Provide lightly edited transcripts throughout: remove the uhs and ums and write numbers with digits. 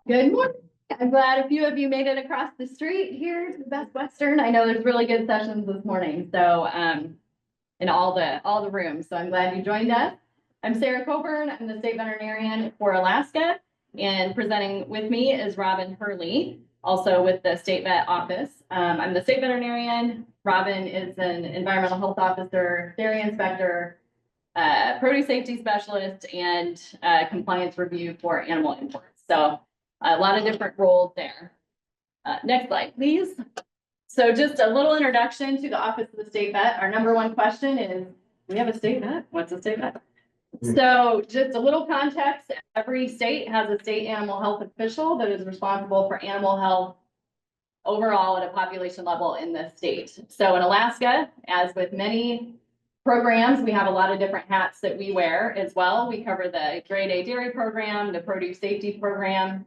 Good morning. I'm glad a few of you made it across the street here to the Best Western. I know there's really good sessions this morning, so in all the rooms. So I'm glad you joined us. I'm Sarah Coburn. I'm the State Veterinarian for Alaska, and presenting with me is Robin Hurley, also with the State Vet Office. I'm the State Veterinarian. Robin is an Environmental Health Officer, Dairy Inspector, Produce Safety Specialist, and Compliance Review for Animal Imports. So a lot of different roles there. Next slide, please. So just a little introduction to the Office of the State Vet. Our number one question is, we have a state vet? What's a state vet? So just a little context, every state has a state animal health official that is responsible for animal health overall at a population level in the state. So in Alaska, as with many programs, we have a lot of different hats that we wear as well. We cover the grade A dairy program, the produce safety program.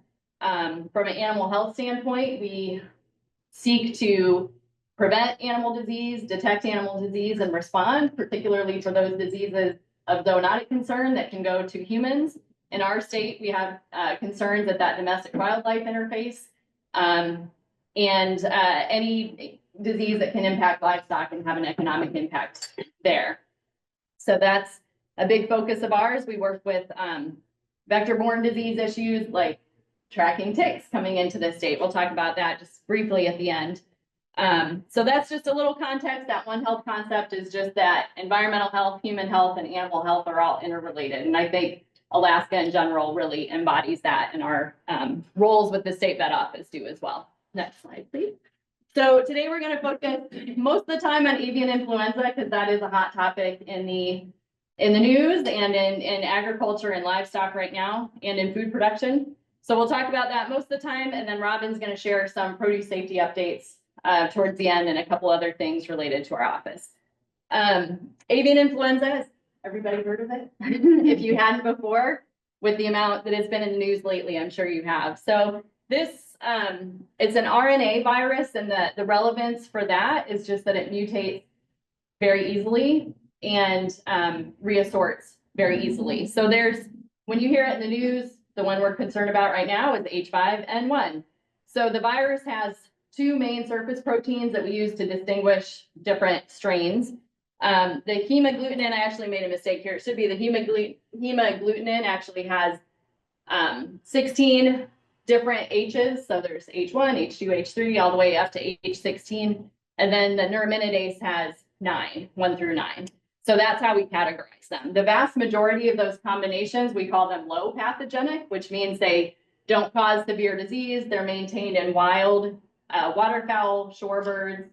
From an animal health standpoint, we seek to prevent animal disease, detect animal disease, and respond, particularly for those diseases of zoonotic concern that can go to humans. In our state, we have concerns at that domestic wildlife interface, and any disease that can impact livestock and have an economic impact there. So that's a big focus of ours. We work with vector-borne disease issues like tracking ticks coming into the state. We'll talk about that just briefly at the end. So that's just a little context. That One Health concept is just that environmental health, human health, and animal health are all interrelated. And I think Alaska in general really embodies that, and our roles with the State Vet Office do as well. Next slide, please. So today we're going to focus most of the time on avian influenza because that is a hot topic in the news and in agriculture and livestock right now, and in food production. So we'll talk about that most of the time, and then Robin's going to share some produce safety updates towards the end and a couple other things related to our office. Avian influenza, has everybody heard of it? If you hadn't before, with the amount that has been in the news lately, I'm sure you have. So this, it's an RNA virus, and the relevance for that is just that it mutates very easily and reassorts very easily. So when you hear it in the news, the one we're concerned about right now is H5N1. So the virus has two main surface proteins that we use to distinguish different strains. The hemagglutinin, I actually made a mistake here. It should be the hemagglutinin actually has 16 different H's. So there's H1, H2, H3, all the way up to H16. And then the neuraminidase has 9, 1 through 9. So that's how we categorize them. The vast majority of those combinations, we call them low pathogenic, which means they don't cause severe disease. They're maintained in wild waterfowl, shorebirds,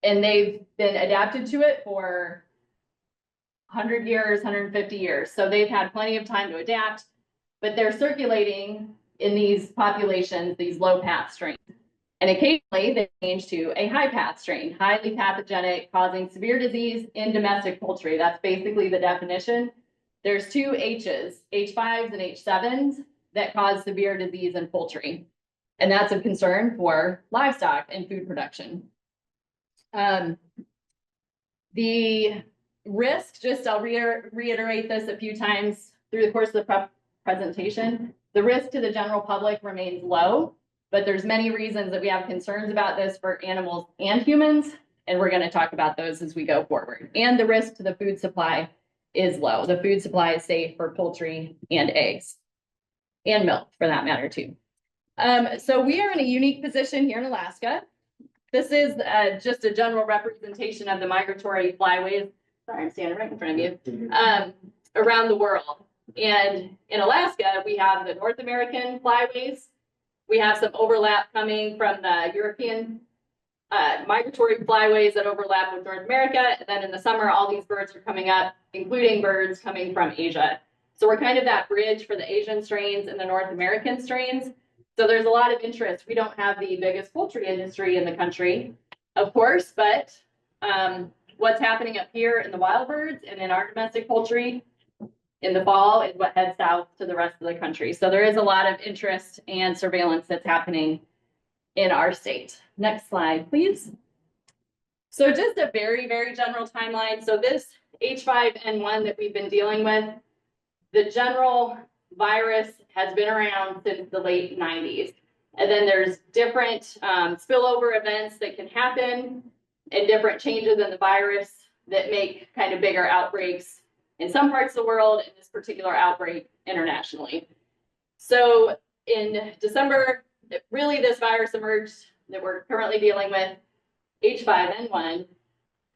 and they've been adapted to it for 100 years, 150 years. So they've had plenty of time to adapt, but they're circulating in these populations, these low path strains. And occasionally they change to a high path strain, highly pathogenic, causing severe disease in domestic poultry. That's basically the definition. There's two H's, H5s and H7s, that cause severe disease in poultry. And that's a concern for livestock and food production. The risk, I'll reiterate this a few times through the course of the presentation, the risk to the general public remains low. But there's many reasons that we have concerns about this for animals and humans, and we're going to talk about those as we go forward. And the risk to the food supply is low. The food supply is safe for poultry and eggs, and milk for that matter too. So we are in a unique position here in Alaska. This is just a general representation of the migratory flyways. Sorry, I'm standing right in front of you. Around the world. And in Alaska, we have the North American flyways. We have some overlap coming from the European migratory flyways that overlap with North America. And then in the summer, all these birds are coming up, including birds coming from Asia. So we're kind of that bridge for the Asian strains and the North American strains. So there's a lot of interest. We don't have the biggest poultry industry in the country, of course, but what's happening up here in the wild birds and in our domestic poultry in the fall is what heads south to the rest of the country. So there is a lot of interest and surveillance that's happening in our state. Next slide, please. So just a very, very general timeline. So this H5N1 that we've been dealing with, the general virus has been around since the late 90s. And then there's different spillover events that can happen and different changes in the virus that make kind of bigger outbreaks in some parts of the world, in this particular outbreak internationally. So in December, really this virus emerged that we're currently dealing with, H5N1,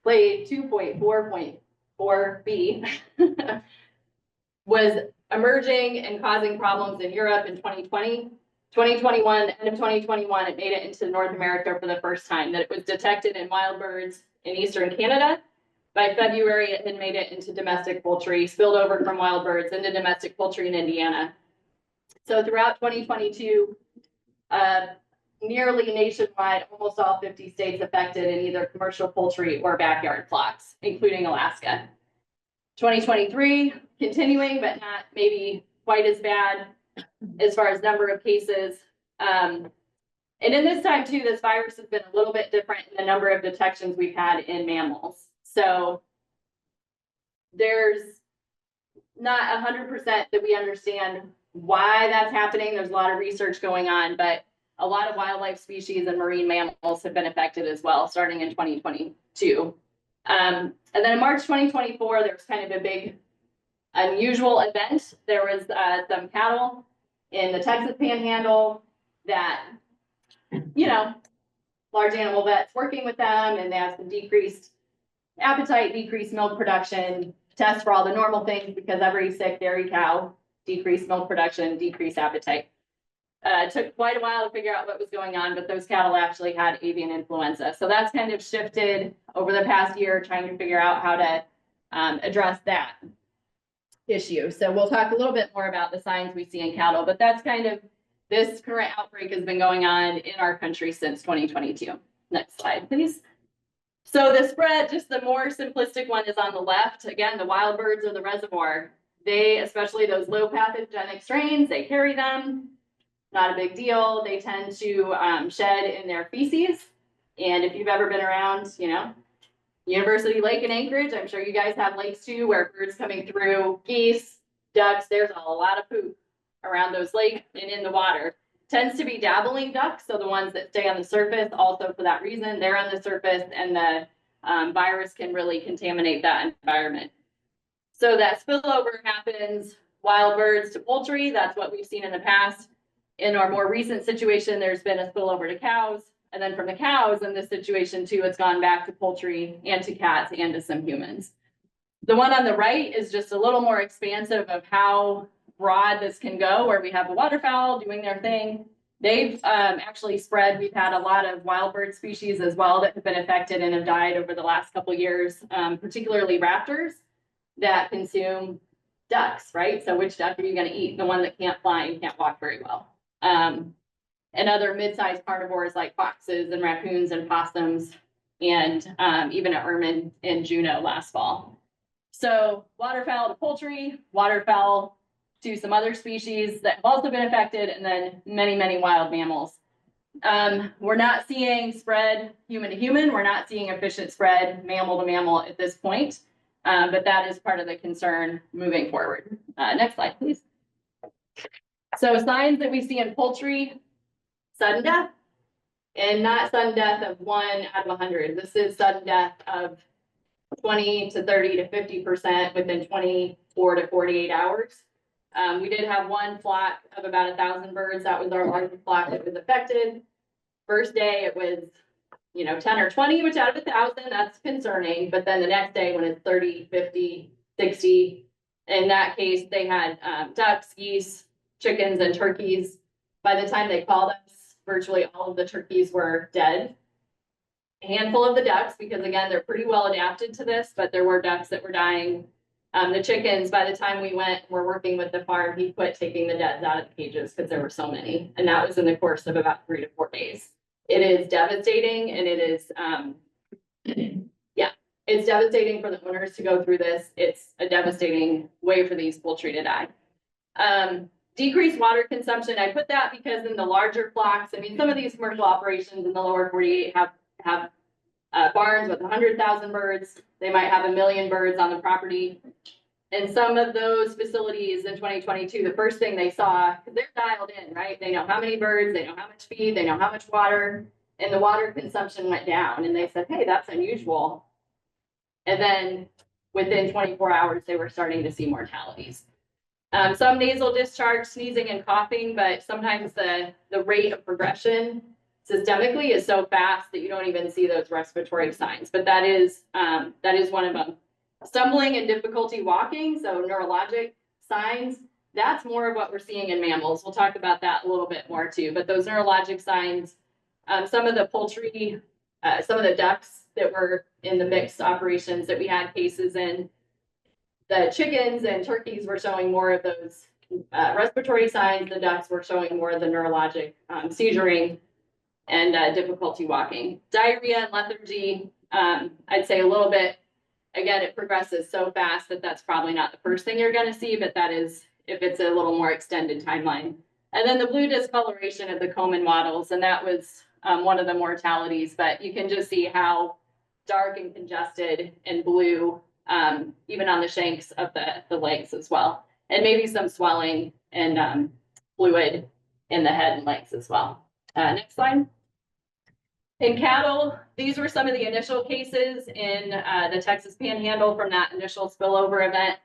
clade 2.4.4b, was emerging and causing problems in Europe in 2020. 2021, end of 2021, it made it into North America for the first time, that it was detected in wild birds in eastern Canada. By February, it had made it into domestic poultry, spilled over from wild birds into domestic poultry in Indiana. So throughout 2022, nearly nationwide, almost all 50 states affected in either commercial poultry or backyard flocks, including Alaska. 2023, continuing, but not maybe quite as bad as far as number of cases. And in this time too, this virus has been a little bit different in the number of detections we've had in mammals. So there's not 100% that we understand why that's happening. There's a lot of research going on, but a lot of wildlife species and marine mammals have been affected as well, starting in 2022. And then in March 2024, there was kind of a big unusual event. There was some cattle in the Texas Panhandle that, you know, large animal vets working with them, and they have some decreased appetite, decreased milk production, test for all the normal things because every sick dairy cow, decreased milk production, decreased appetite. It took quite a while to figure out what was going on, but those cattle actually had avian influenza. So that's kind of shifted over the past year, trying to figure out how to address that issue. So we'll talk a little bit more about the signs we see in cattle, but that's kind of, this current outbreak has been going on in our country since 2022. Next slide, please. So the spread, just the more simplistic one, is on the left. Again, the wild birds are the reservoir. They, especially those low pathogenic strains, they carry them. Not a big deal. They tend to shed in their feces. And if you've ever been around, you know, University Lake in Anchorage, I'm sure you guys have lakes too, where birds coming through, geese, ducks, there's a lot of poop around those lakes and in the water. Tends to be dabbling ducks, so the ones that stay on the surface, also for that reason, they're on the surface, and the virus can really contaminate that environment. So that spillover happens, wild birds to poultry. That's what we've seen in the past. In our more recent situation, there's been a spillover to cows, and then from the cows in this situation too, it's gone back to poultry and to cats and to some humans. The one on the right is just a little more expansive of how broad this can go, where we have the waterfowl doing their thing. They've actually spread. We've had a lot of wild bird species as well that have been affected and have died over the last couple of years, particularly raptors that consume ducks, right? So which duck are you going to eat? The one that can't fly and can't walk very well. And other mid-sized carnivores like foxes and raccoons and possums, and even an ermine in Juneau last fall. So waterfowl to poultry, waterfowl to some other species that have also been affected, and then many, many wild mammals. We're not seeing spread human to human. We're not seeing efficient spread mammal to mammal at this point, but that is part of the concern moving forward. Next slide, please. So signs that we see in poultry: sudden death, and not sudden death of 1 out of 100. This is sudden death of 20 to 30 to 50% within 24 to 48 hours. We did have one flock of about 1,000 birds. That was our largest flock that was affected. First day it was, 10 or 20, which out of 1,000, that's concerning. But then the next day when it's 30, 50, 60, in that case, they had ducks, geese, chickens, and turkeys. By the time they called us, virtually all of the turkeys were dead. A handful of the ducks, because again, they're pretty well adapted to this, but there were ducks that were dying. The chickens, by the time we went, we're working with the farm, he quit taking the deads out of the cages because there were so many. And that was in the course of about 3 to 4 days. It is devastating, and it is, it's devastating for the owners to go through this. It's a devastating way for these poultry to die. Decreased water consumption. I put that because in the larger flocks, some of these commercial operations in the lower 48 have barns with 100,000 birds. They might have 1 million birds on the property. And some of those facilities in 2022, the first thing they saw, because they're dialed in, right? They know how many birds, they know how much feed, they know how much water, and the water consumption went down. And they said, hey, that's unusual. And then within 24 hours, they were starting to see mortalities. Some nasal discharge, sneezing and coughing, but sometimes the rate of progression systemically is so fast that you don't even see those respiratory signs. But that is one of them. Stumbling and difficulty walking, so neurologic signs, that's more of what we're seeing in mammals. We'll talk about that a little bit more too, but those neurologic signs, some of the poultry, some of the ducks that were in the mixed operations that we had cases in, the chickens and turkeys were showing more of those respiratory signs. The ducks were showing more of the neurologic seizuring and difficulty walking. Diarrhea and lethargy, I'd say a little bit. Again, it progresses so fast that that's probably not the first thing you're going to see, but that is if it's a little more extended timeline. And then the blue discoloration of the Komen wattles, and that was one of the mortalities, but you can just see how dark and congested and blue, even on the shanks of the legs as well. And maybe some swelling and fluid in the head and legs as well. Next slide. In cattle, these were some of the initial cases in the Texas Panhandle from that initial spillover event.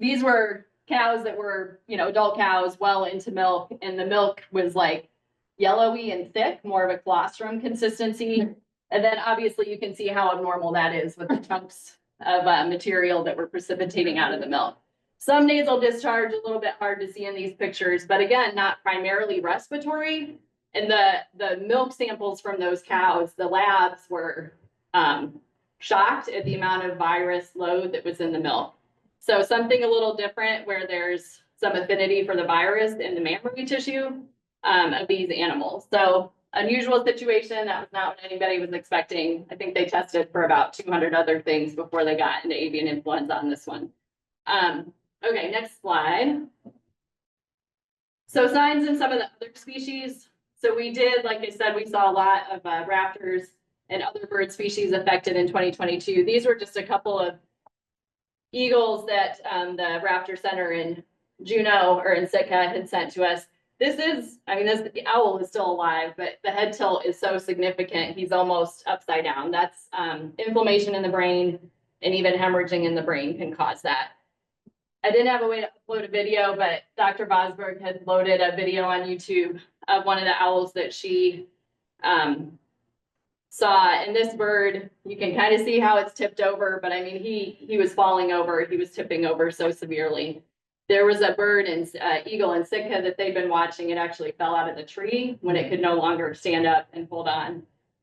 These were cows that were, adult cows well into milk, and the milk was like yellowy and thick, more of a colostrum consistency. And then obviously you can see how abnormal that is with the chunks of material that were precipitating out of the milk. Some nasal discharge, a little bit hard to see in these pictures, but again, not primarily respiratory. And the milk samples from those cows, the labs were shocked at the amount of virus load that was in the milk. So something a little different where there's some affinity for the virus in the mammary tissue of these animals. So unusual situation. That was not what anybody was expecting. I think they tested for about 200 other things before they got into avian influenza on this one. Okay, next slide. So signs in some of the other species. So we did, like I said, we saw a lot of raptors and other bird species affected in 2022. These were just a couple of eagles that the Raptor Center in Juneau or in Sitka had sent to us. The owl is still alive, but the head tilt is so significant, he's almost upside down. That's inflammation in the brain, and even hemorrhaging in the brain can cause that. I didn't have a way to upload a video, but Dr. Vosberg had loaded a video on YouTube of one of the owls that she saw. And this bird, you can kind of see how it's tipped over, but I mean, he was falling over, he was tipping over so severely. There was a bird and eagle in Sitka that they'd been watching. It actually fell out of the tree when it could no longer stand up and hold on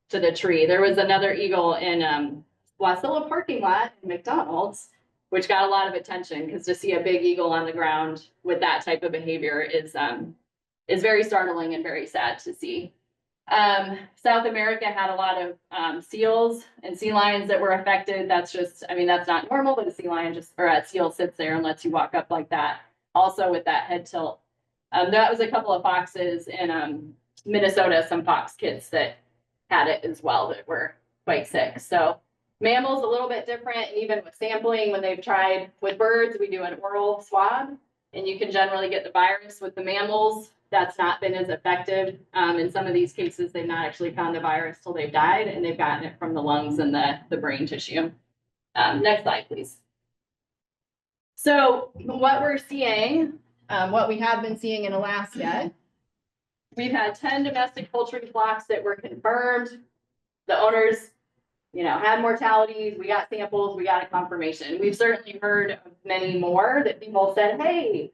to the tree. There was another eagle in Wasilla parking lot in McDonald's, which got a lot of attention because to see a big eagle on the ground with that type of behavior is very startling and very sad to see. South America had a lot of seals and sea lions that were affected. That's not normal, but a sea lion or a seal sits there and lets you walk up like that. Also with that head tilt. That was a couple of foxes in Minnesota, some fox kids that had it as well that were quite sick. So mammals a little bit different, and even with sampling, when they've tried with birds, we do an oral swab, and you can generally get the virus. With the mammals, that's not been as effective. In some of these cases, they've not actually found the virus till they've died, and they've gotten it from the lungs and the brain tissue. Next slide, please. So what we're seeing, what we have been seeing in Alaska, we've had 10 domestic poultry flocks that were confirmed. The owners had mortalities, we got samples, we got a confirmation. We've certainly heard of many more that people said, hey,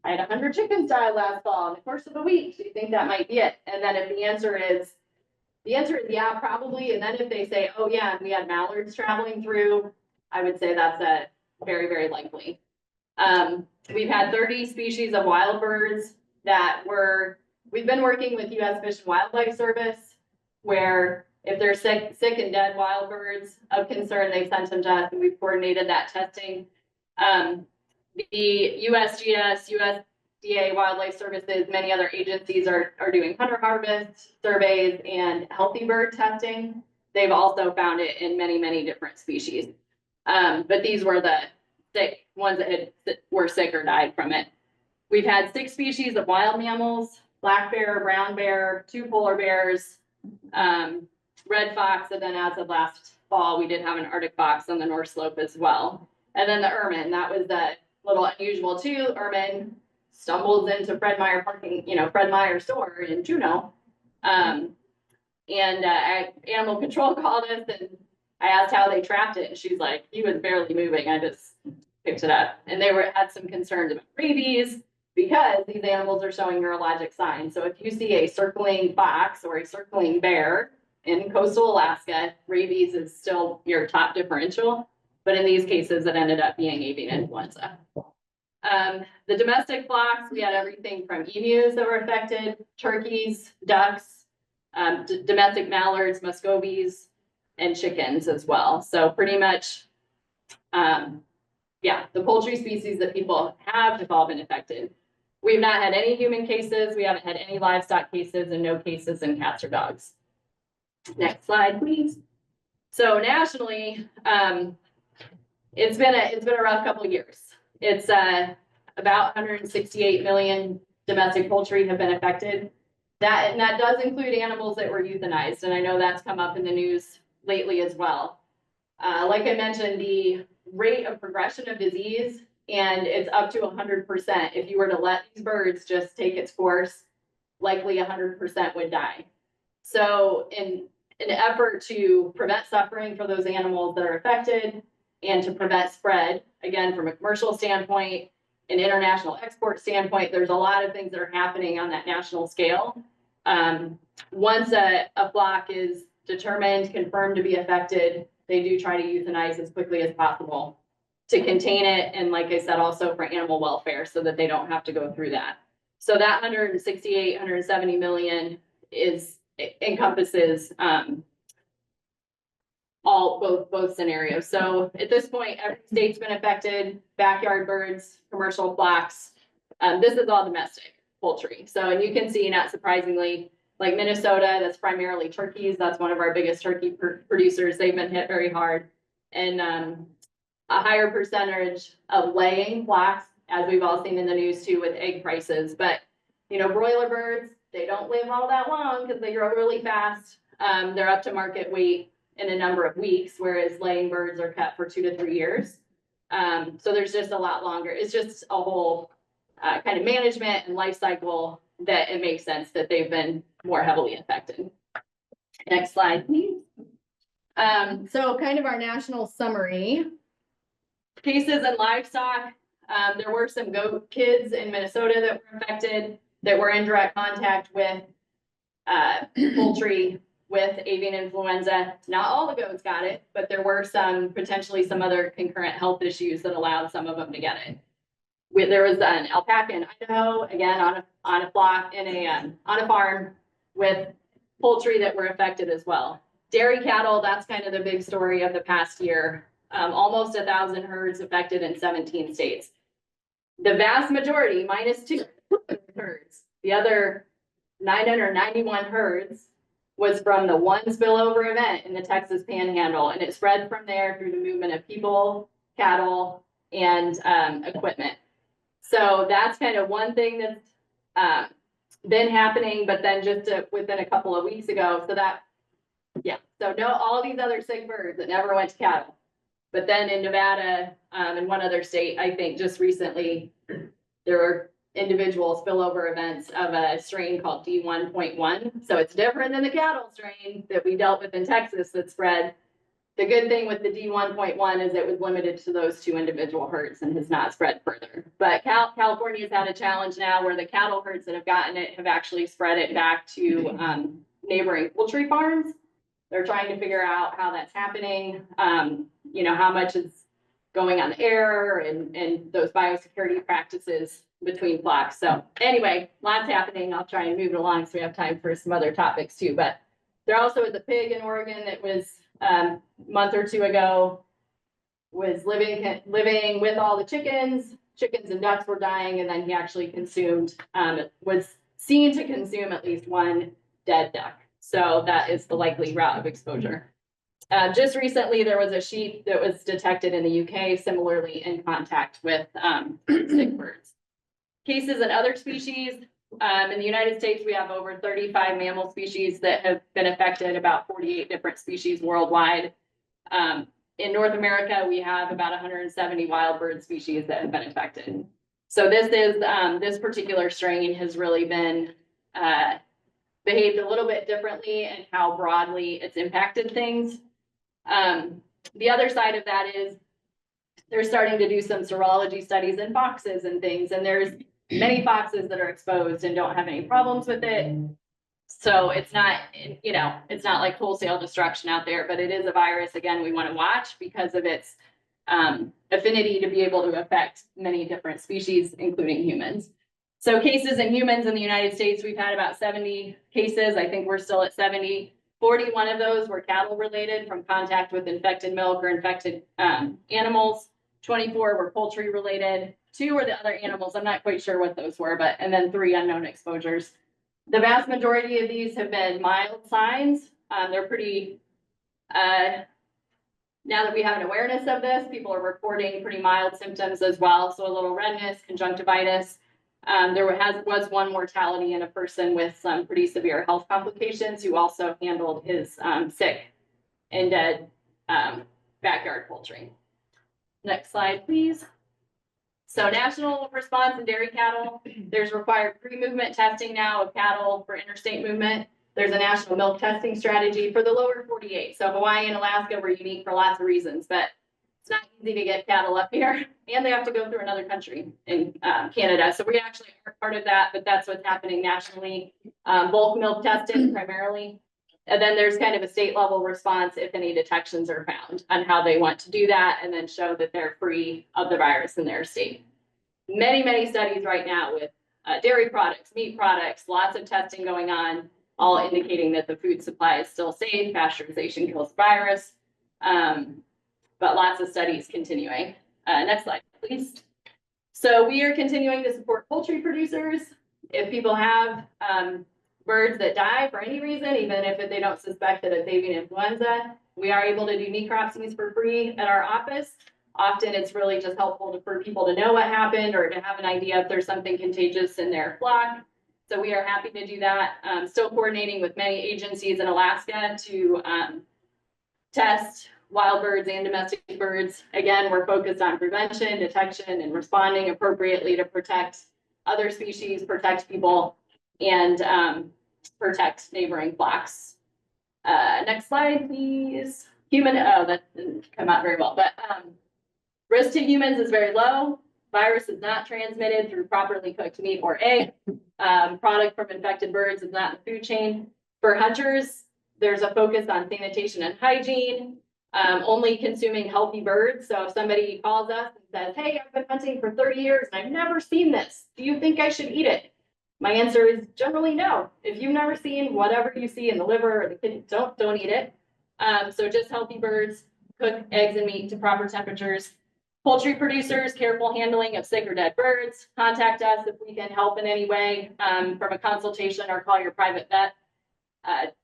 I had 100 chickens die last fall in the course of a week. Do you think that might be it? And then if the answer is yeah, probably. And then if they say, oh yeah, we had mallards traveling through, I would say that's a very, very likely. We've had 30 species of wild birds we've been working with U.S. Fish and Wildlife Service, where if they're sick and dead wild birds of concern, they've sent them to us, and we've coordinated that testing. The USGS, USDA Wildlife Services, many other agencies are doing hunter harvest surveys and healthy bird testing. They've also found it in many, many different species. But these were the sick ones that were sick or died from it. We've had 6 species of wild mammals: black bear, brown bear, 2 polar bears, red fox, and then as of last fall, we did have an Arctic fox on the North Slope as well. And then the ermine, that was a little unusual too. Ermine stumbles into Fred Meyer Fred Meyer store in Juneau. Animal control called us, and I asked how they trapped it, and she's like, he was barely moving. I just picked it up. And they had some concerns about rabies because these animals are showing neurologic signs. So if you see a circling fox or a circling bear in coastal Alaska, rabies is still your top differential. But in these cases, it ended up being avian influenza. The domestic flocks, we had everything from emus that were affected, turkeys, ducks, domestic mallards, muscovies, and chickens as well. So pretty much, the poultry species that people have all been affected. We've not had any human cases. We haven't had any livestock cases, and no cases in cats or dogs. Next slide, please. So nationally, it's been a rough couple of years. It's about 168 million domestic poultry have been affected. That does include animals that were euthanized, and I know that's come up in the news lately as well. Like I mentioned, the rate of progression of disease, and it's up to 100%. If you were to let these birds just take its course, likely 100% would die. So in an effort to prevent suffering for those animals that are affected and to prevent spread, again, from a commercial standpoint, an international export standpoint, there's a lot of things that are happening on that national scale. Once a flock is determined, confirmed to be affected, they do try to euthanize as quickly as possible to contain it. And like I said, also for animal welfare so that they don't have to go through that. So that 168, 170 million encompasses both scenarios. So at this point, every state's been affected: backyard birds, commercial flocks. This is all domestic poultry. So, and you can see, not surprisingly, like Minnesota, that's primarily turkeys. That's one of our biggest turkey producers. They've been hit very hard. And a higher percentage of laying flocks, as we've all seen in the news too, with egg prices. But, broiler birds, they don't live all that long because they grow really fast. They're up to market weight in a number of weeks, whereas laying birds are kept for 2 to 3 years. So there's just a lot longer. It's just a whole kind of management and life cycle that it makes sense that they've been more heavily affected. Next slide, please. So kind of our national summary. Cases in livestock, there were some goat kids in Minnesota that were affected, that were in direct contact with poultry with avian influenza. Not all the goats got it, but there were potentially some other concurrent health issues that allowed some of them to get it. There was an alpaca in Idaho, again, on a flock on a farm with poultry that were affected as well. Dairy cattle, that's kind of the big story of the past year. Almost 1,000 herds affected in 17 states. The vast majority, -2 herds, the other 991 herds, was from the one spillover event in the Texas Panhandle, and it spread from there through the movement of people, cattle, and equipment. So that's kind of one thing that's been happening, but then just within a couple of weeks ago, so no, all these other sick birds that never went to cattle. But then in Nevada and one other state, I think just recently, there were individual spillover events of a strain called D1.1. So it's different than the cattle strain that we dealt with in Texas that spread. The good thing with the D1.1 is it was limited to those 2 individual herds and has not spread further. But California's had a challenge now where the cattle herds that have gotten it have actually spread it back to neighboring poultry farms. They're trying to figure out how that's happening, how much is going on the air and those biosecurity practices between flocks. So anyway, lots happening. I'll try and move it along so we have time for some other topics too. But there also is a pig in Oregon that was a month or 2 ago, was living with all the chickens. Chickens and ducks were dying, and then he actually was seen to consume at least 1 dead duck. So that is the likely route of exposure. Just recently, there was a sheep that was detected in the UK, similarly in contact with sick birds. Cases in other species, in the United States, we have over 35 mammal species that have been affected, about 48 different species worldwide. In North America, we have about 170 wild bird species that have been affected. So this particular strain has really been behaved a little bit differently in how broadly it's impacted things. The other side of that is they're starting to do some serology studies in foxes and things, and there's many foxes that are exposed and don't have any problems with it. So it's not, it's not like wholesale destruction out there, but it is a virus, again, we want to watch because of its affinity to be able to affect many different species, including humans. So cases in humans in the United States, we've had about 70 cases. I think we're still at 70. 41 of those were cattle related from contact with infected milk or infected animals. 24 were poultry related. 2 were the other animals. I'm not quite sure what those were, and then 3 unknown exposures. The vast majority of these have been mild signs. They're pretty, now that we have an awareness of this, people are reporting pretty mild symptoms as well. So a little redness, conjunctivitis. There was one mortality in a person with some pretty severe health complications who also handled his sick and dead backyard poultry. Next slide, please. So national response in dairy cattle, there's required pre-movement testing now of cattle for interstate movement. There's a national milk testing strategy for the lower 48. So Hawaii and Alaska were unique for lots of reasons, but it's not easy to get cattle up here, and they have to go through another country in Canada. So we actually are part of that, but that's what's happening nationally. Bulk milk tested primarily. And then there's kind of a state level response if any detections are found on how they want to do that and then show that they're free of the virus in their state. Many, many studies right now with dairy products, meat products, lots of testing going on, all indicating that the food supply is still safe, pasteurization kills the virus, but lots of studies continuing. Next slide, please. So we are continuing to support poultry producers. If people have birds that die for any reason, even if they don't suspect that it's avian influenza, we are able to do necropsies for free at our office. Often it's really just helpful for people to know what happened or to have an idea if there's something contagious in their flock. So we are happy to do that. Still coordinating with many agencies in Alaska to test wild birds and domestic birds. Again, we're focused on prevention, detection, and responding appropriately to protect other species, protect people, and protect neighboring flocks. Next slide, please. That didn't come out very well, but risk to humans is very low. Virus is not transmitted through properly cooked meat or egg. Product from infected birds is not in the food chain. For hunters, there's a focus on sanitation and hygiene, only consuming healthy birds. So if somebody calls us and says, hey, I've been hunting for 30 years and I've never seen this, do you think I should eat it? My answer is generally no. If you've never seen whatever you see in the liver or the kidney, don't eat it. So just healthy birds, cook eggs and meat to proper temperatures. Poultry producers, careful handling of sick or dead birds. Contact us if we can help in any way from a consultation or call your private vet.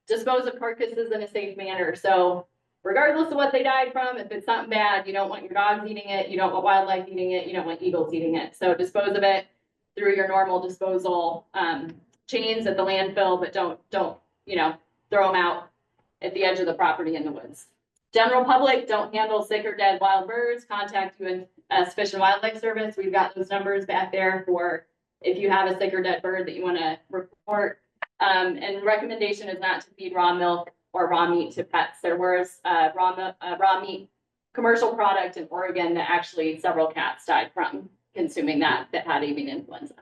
Dispose of carcasses in a safe manner. So regardless of what they died from, if it's something bad, you don't want your dogs eating it, you don't want wildlife eating it, you don't want eagles eating it. So dispose of it through your normal disposal chains at the landfill, but don't throw them out at the edge of the property in the woods. General public, don't handle sick or dead wild birds. Contact U.S. Fish and Wildlife Service. We've got those numbers back there for if you have a sick or dead bird that you want to report. And recommendation is not to feed raw milk or raw meat to pets. There was raw meat commercial product in Oregon that actually several cats died from consuming that had avian influenza.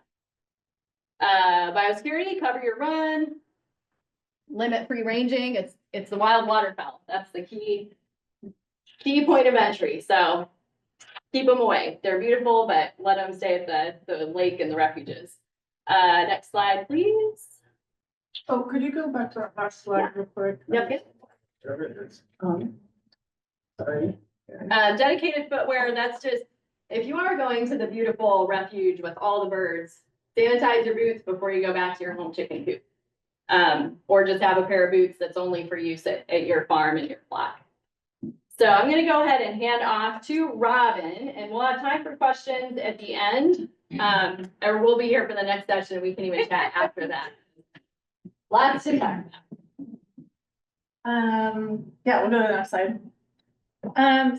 Biosecurity, cover your run. Limit free ranging. It's the wild waterfowl. That's the key point of entry. So keep them away. They're beautiful, but let them stay at the lake and the refuges. Next slide, please. Oh, could you go back to that last slide real quick? Yep. Sorry. Dedicated footwear. That's just if you are going to the beautiful refuge with all the birds, sanitize your boots before you go back to your home chicken coop. Or just have a pair of boots that's only for use at your farm and your flock. So I'm gonna go ahead and hand off to Robin, and we'll have time for questions at the end. Or we'll be here for the next session. We can even chat after that. Lots to talk about. Yeah, we'll go to the next slide.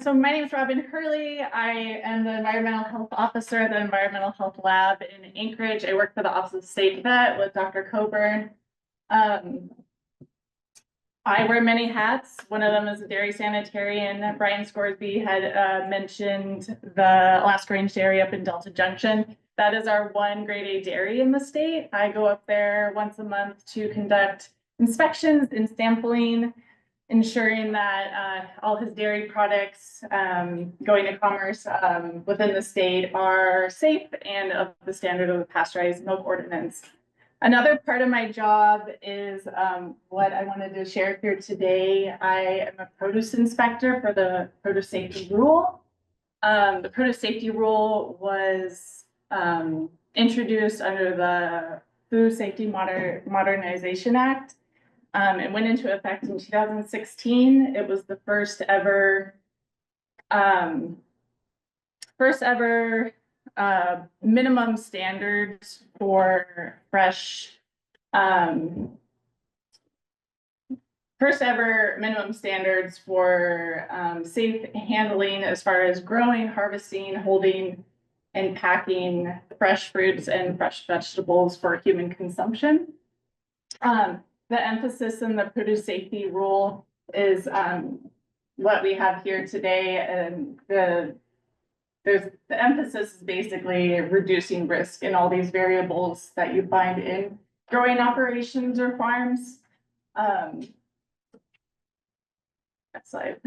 So my name is Robin Hurley. I am the environmental health officer at the Environmental Health Lab in Anchorage. I work for the Office of State Vet with Dr. Coburn. I wear many hats. One of them is a dairy sanitarian. Brian Scoresby had mentioned the Alaska Range Dairy up in Delta Junction. That is our one grade A dairy in the state. I go up there once a month to conduct inspections and sampling, ensuring that all his dairy products going to commerce within the state are safe and of the standard of the pasteurized milk ordinance. Another part of my job is what I wanted to share here today. I am a produce inspector for the produce safety rule. The produce safety rule was introduced under the Food Safety Modernization Act. It went into effect in 2016. It was the first ever minimum standards for fresh, first ever minimum standards for safe handling as far as growing, harvesting, holding, and packing fresh fruits and fresh vegetables for human consumption. The emphasis in the produce safety rule is what we have here today, and the emphasis is basically reducing risk in all these variables that you find in growing operations or farms. Next slide.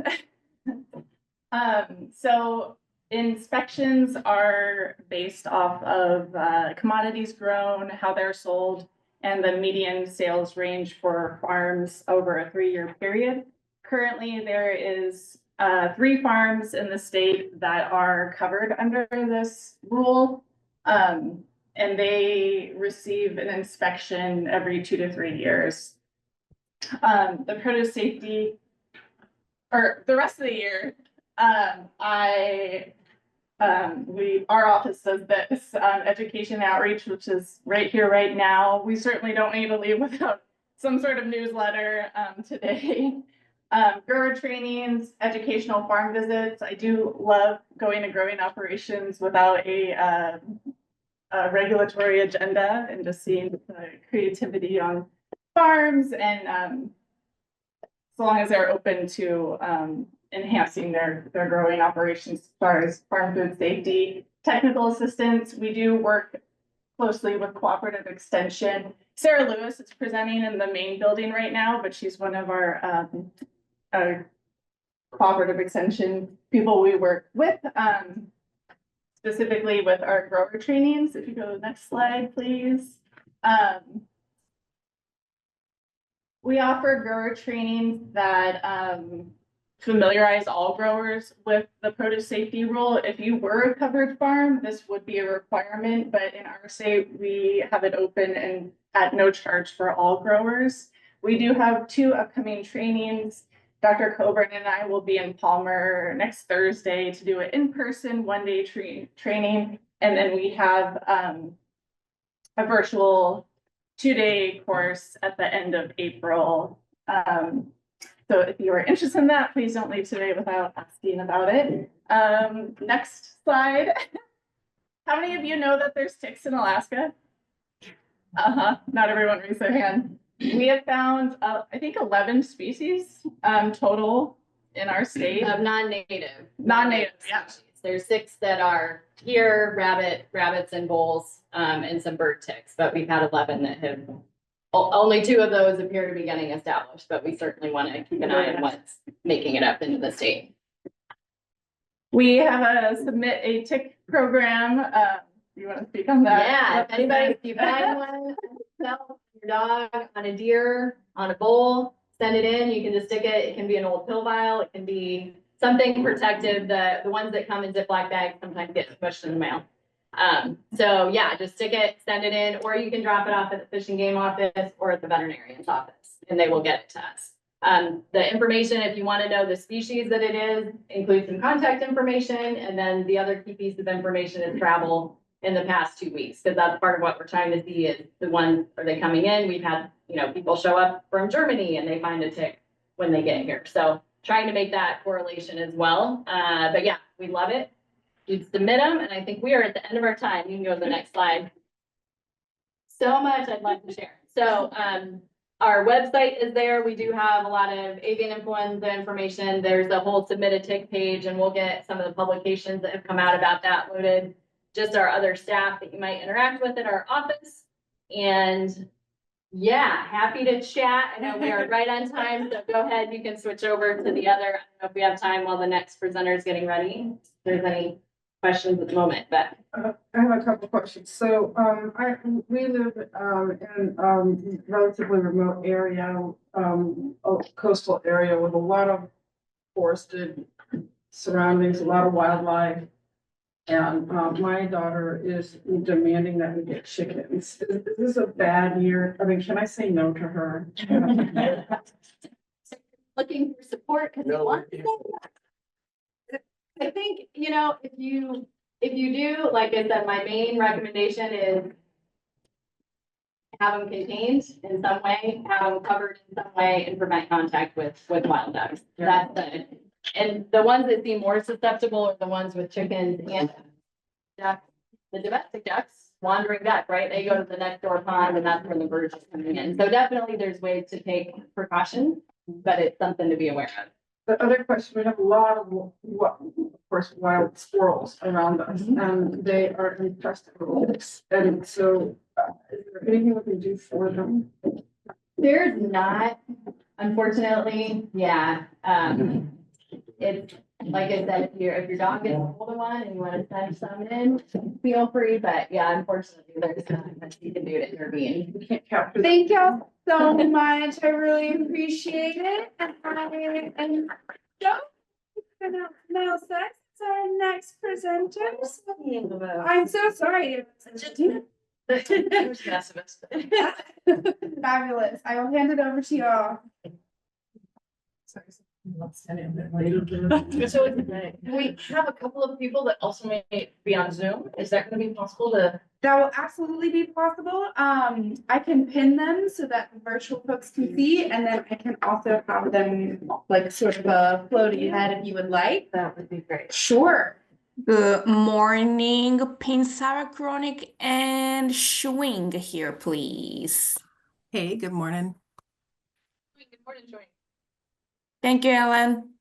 So inspections are based off of commodities grown, how they're sold, and the median sales range for farms over a 3-year period. Currently, there is 3 farms in the state that are covered under this rule, and they receive an inspection every 2 to 3 years. The produce safety, or the rest of the year, our office does this education outreach, which is right here, right now. We certainly don't need to leave without some sort of newsletter today. Grower trainings, educational farm visits. I do love going to growing operations without a regulatory agenda and just seeing the creativity on farms, and so long as they're open to enhancing their growing operations as far as farm food safety. Technical assistance, we do work closely with cooperative extension. Sarah Lewis is presenting in the main building right now, but she's one of our cooperative extension people we work with, specifically with our grower trainings. If you go to the next slide, please. We offer grower trainings that familiarize all growers with the produce safety rule. If you were a covered farm, this would be a requirement, but in our state, we have it open and at no charge for all growers. We do have 2 upcoming trainings. Dr. Coburn and I will be in Palmer next Thursday to do an in-person 1-day training. And then we have a virtual 2-day course at the end of April. So if you are interested in that, please don't leave today without asking about it. Next slide. How many of you know that there's ticks in Alaska? Not everyone raised their hand. We have found, I think 11 species total in our state. Of non-native. Non-native, yeah. There's 6 that are here, rabbits and bulls, and some bird ticks, but we've had 11 that have, only 2 of those appear to be getting established, but we certainly want to keep an eye on what's making it up into the state. We have a submit a tick program. Do you want to speak on that? Yeah, if anybody, if you find one, yourself, your dog, on a deer, on a bull, send it in. You can just stick it. It can be an old pill vial. It can be something protective. The ones that come in Ziploc bags sometimes get pushed in the mail. So yeah, just stick it, send it in, or you can drop it off at the Fish and Game office or at the veterinarian's office, and they will get it to us. The information, if you want to know the species that it is, includes some contact information, and then the other key piece of information is travel in the past 2 weeks, because that's part of what we're trying to see is the ones, are they coming in? We've had, people show up from Germany and they find a tick when they get here. So trying to make that correlation as well. But yeah, we love it. You submit them, and I think we are at the end of our time. You can go to the next slide. So much I'd love to share. So our website is there. We do have a lot of avian influenza information. There's a whole submit a tick page, and we'll get some of the publications that have come out about that loaded. Just our other staff that you might interact with at our office. And yeah, happy to chat. I know we are right on time, so go ahead. You can switch over to the other. I don't know if we have time while the next presenter is getting ready. If there's any questions at the moment, but I have a couple of questions. So, we live, in, relatively remote area, a coastal area with a lot of forested surroundings, a lot of wildlife. And, my daughter is demanding that we get chickens. Is this a bad year? I mean, can I say no to her? looking for support because you want to. I think, if you do, like I said, my main recommendation is have them contained in some way, have them covered in some way, and prevent contact with wild dogs. That's and the ones that seem more susceptible are the ones with chickens and ducks, the domestic ducks, wandering duck, right? They go to the next door pond, and that's where the birds are coming in. So definitely there's ways to take precautions, but it's something to be aware of. The other question, we have a lot of, of course, wild squirrels around us, and they are infested with ticks. And so, is there anything we can do for them? There's not, unfortunately, yeah. It's like I said, if your dog is an older one and you want to send some in, feel free. But yeah, unfortunately, there's not much you can do to intervene. We can't capture. Thank y'all so much. I really appreciate it. And so now sex is our next presenter. I'm so sorry. Fabulous. I will hand it over to y'all. So we have a couple of people that also may be on Zoom. Is that going to be possible to? That will absolutely be possible. I can pin them so that the virtual folks can see, and then I can also have them like sort of a floating head if you would like. That would be great. Sure. Good morning, Pinsara Chronic and Schwing here, please. Hey, good morning. Good morning, Joy. Thank you, Ellen.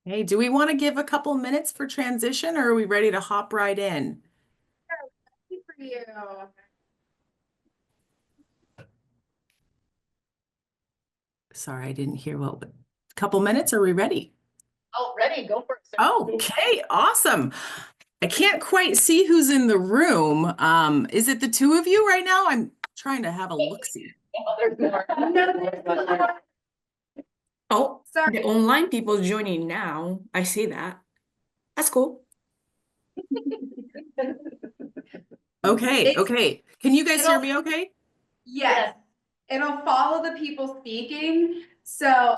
Hey, do we want to give a couple minutes for transition, or are we ready to hop right in? For you. Sorry, I didn't hear what. Couple minutes, are we ready? Oh, ready, go for it. Sir. Okay, awesome. I can't quite see who's in the room. Is it the two of you right now? I'm trying to have a look-see. Oh, there's more. Oh, Sorry. the online people joining now. I see that. That's cool. Okay, okay. Can you guys hear me okay? Yes. It'll follow the people speaking. So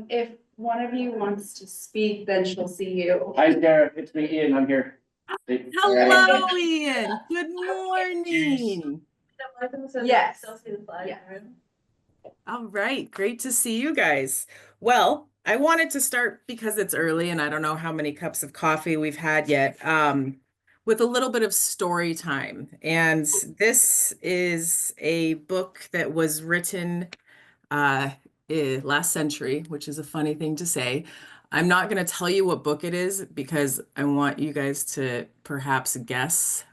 if one of you wants to speak, then she'll see you. Hi, Sarah. It's me, Ian. I'm here. Hello, Ian. Good morning. Yes. Yeah. All right, great to see you guys. Well, I wanted to start because it's early and I don't know how many cups of coffee we've had yet, with a little bit of story time. And this is a book that was written last century, which is a funny thing to say. I'm not going to tell you what book it is because I want you guys to perhaps guess.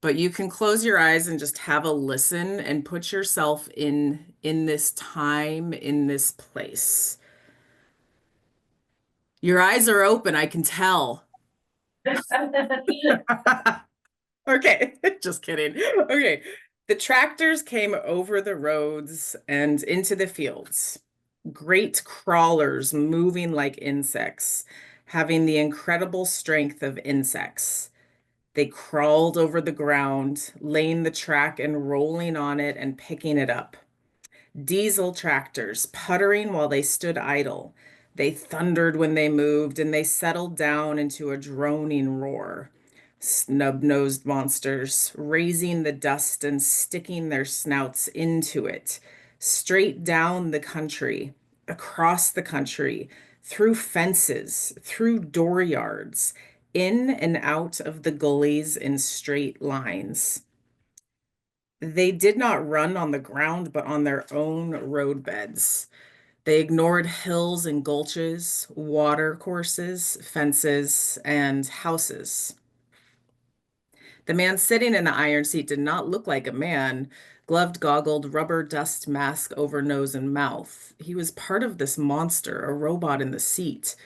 But you can close your eyes and just have a listen and put yourself in this time, in this place. Your eyes are open, I can tell. Okay, just kidding. Okay, the tractors came over the roads and into the fields. Great crawlers moving like insects, having the incredible strength of insects. They crawled over the ground, laying the track and rolling on it and picking it up. Diesel tractors puttering while they stood idle. They thundered when they moved, and they settled down into a droning roar. Snub-nosed monsters, raising the dust and sticking their snouts into it, straight down the country, across the country, through fences, through dooryards, in and out of the gullies in straight lines. They did not run on the ground, but on their own roadbeds. They ignored hills and gulches, water courses, fences, and houses. The man sitting in the iron seat did not look like a man, gloved, goggled, rubber dust mask over nose and mouth. He was part of this monster, a robot in the seat.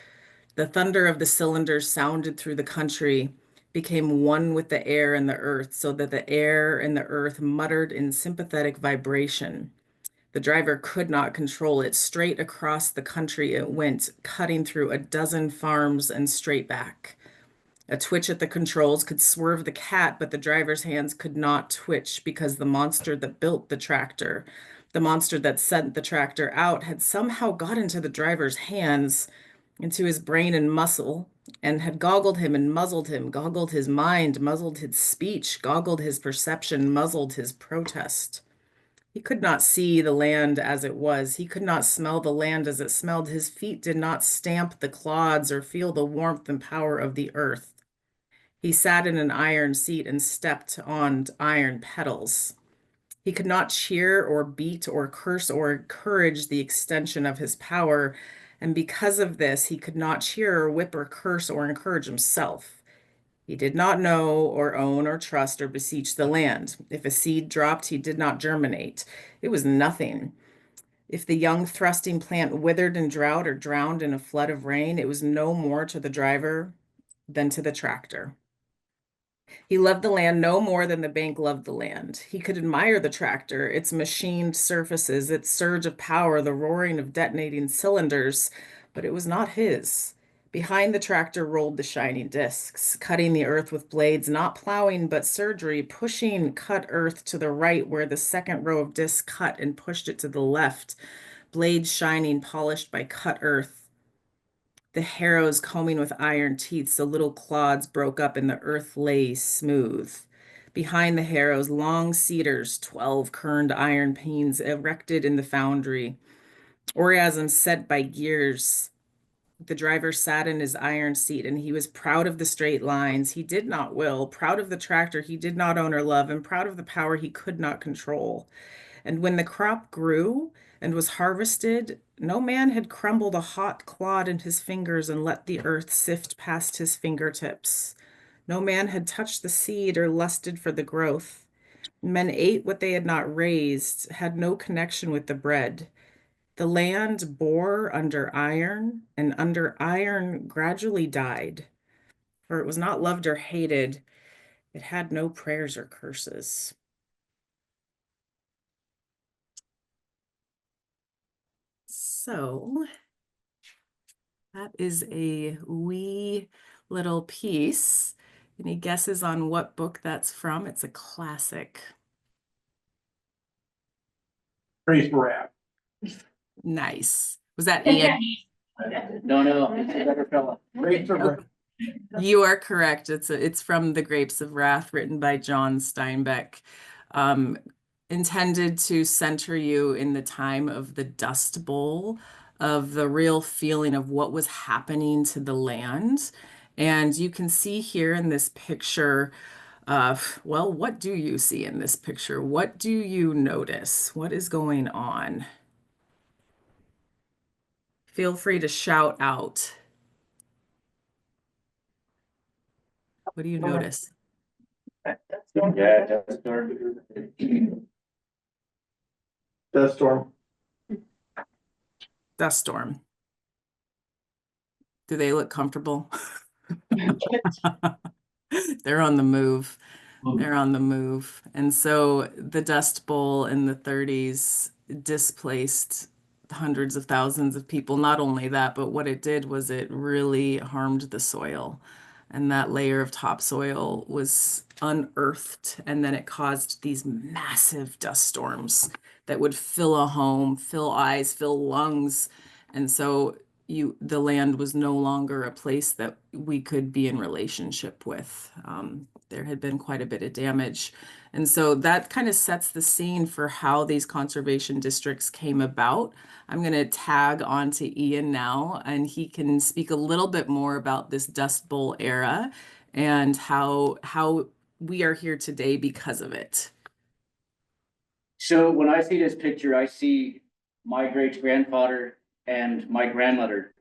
The thunder of the cylinders sounded through the country, became one with the air and the earth, so that the air and the earth muttered in sympathetic vibration. The driver could not control it. Straight across the country it went, cutting through a dozen farms and straight back. A twitch at the controls could swerve the cat, but the driver's hands could not twitch because the monster that built the tractor, the monster that sent the tractor out, had somehow got into the driver's hands, into his brain and muscle, and had goggled him and muzzled him, goggled his mind, muzzled his speech, goggled his perception, muzzled his protest. He could not see the land as it was. He could not smell the land as it smelled. His feet did not stamp the clods or feel the warmth and power of the earth. He sat in an iron seat and stepped on iron pedals. He could not cheer or beat or curse or encourage the extension of his power, and because of this, he could not cheer or whip or curse or encourage himself. He did not know or own or trust or beseech the land. If a seed dropped, he did not germinate. It was nothing. If the young thrusting plant withered in drought or drowned in a flood of rain, it was no more to the driver than to the tractor. He loved the land no more than the bank loved the land. He could admire the tractor, its machined surfaces, its surge of power, the roaring of detonating cylinders, but it was not his. Behind the tractor rolled the shining discs, cutting the earth with blades, not plowing, but surgery, pushing cut earth to the right where the second row of discs cut and pushed it to the left, blades shining, polished by cut earth. The harrows combing with iron teeth so little clods broke up and the earth lay smooth. Behind the harrows, long cedars, 12 kerned iron panes erected in the foundry, orgasms set by gears. The driver sat in his iron seat and he was proud of the straight lines he did not will, proud of the tractor he did not own or love, and proud of the power he could not control. And when the crop grew and was harvested, no man had crumbled a hot clod in his fingers and let the earth sift past his fingertips. No man had touched the seed or lusted for the growth. Men ate what they had not raised, had no connection with the bread. The land bore under iron, and under iron gradually died. For it was not loved or hated, it had no prayers or curses. So that is a wee little piece. Any guesses on what book that's from? It's a classic. Praise for rap. Nice. Was that Ian? No, it's a better fella. Praise for rap. You are correct. It's from The Grapes of Wrath, written by John Steinbeck. Intended to center you in the time of the Dust Bowl, of the real feeling of what was happening to the land. And you can see here in this picture, well, what do you see in this picture? What do you notice? What is going on? Feel free to shout out. What do you notice? Yeah, dust storm. Dust storm. Dust storm. Do they look comfortable? They're on the move. They're on the move. And so the Dust Bowl in the 30s displaced hundreds of thousands of people. Not only that, but what it did was it really harmed the soil. and that layer of topsoil was unearthed, and then it caused these massive dust storms that would fill a home, fill eyes, fill lungs. And so the land was no longer a place that we could be in relationship with. There had been quite a bit of damage. And so that kind of sets the scene for how these conservation districts came about. I'm going to tag on to Ian now, and he can speak a little bit more about this Dust Bowl era and how we are here today because of it. So when I see this picture, I see my great grandfather and my grandmother.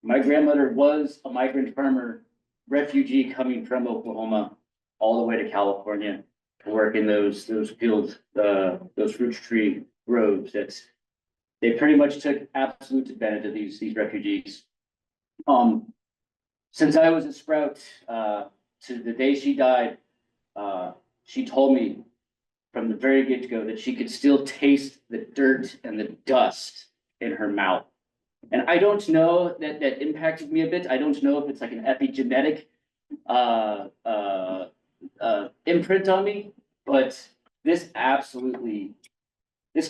My grandmother was a migrant farmer, refugee coming from Oklahoma all the way to California to work in those fields, those fruit tree groves. They pretty much took absolute advantage of these refugees. Since I was a sprout, to the day she died, she told me from the very get-go that she could still taste the dirt and the dust in her mouth. And I don't know, that impacted me a bit. I don't know if it's like an epigenetic imprint on me, but this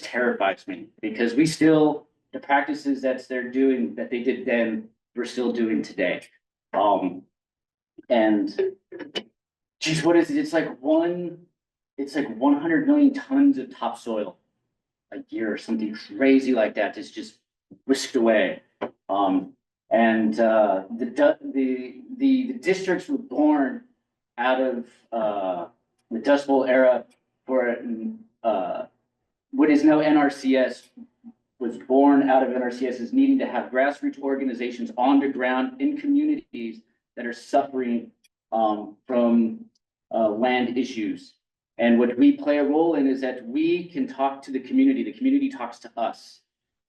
terrifies me, because the practices that they did then, we're still doing today. And geez, what is it? It's like 100 million tons of topsoil a year or something crazy like that is just whisked away. And the districts were born out of the Dust Bowl era, for what is now NRCS, was born out of NRCS as needing to have grassroots organizations on the ground in communities that are suffering from land issues. And what we play a role in is that we can talk to the community talks to us,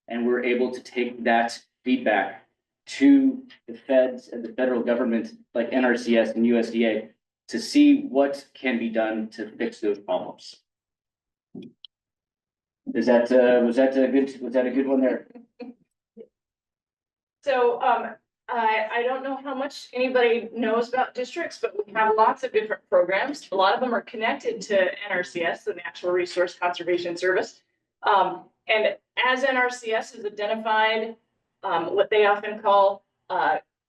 and we're able to take that feedback to the feds and the federal government like NRCS and USDA to see what can be done to fix those problems. Was that a good one there? So, I don't know how much anybody knows about districts, but we have lots of different programs. A lot of them are connected to NRCS, the Natural Resource Conservation Service. And as NRCS has identified what they often call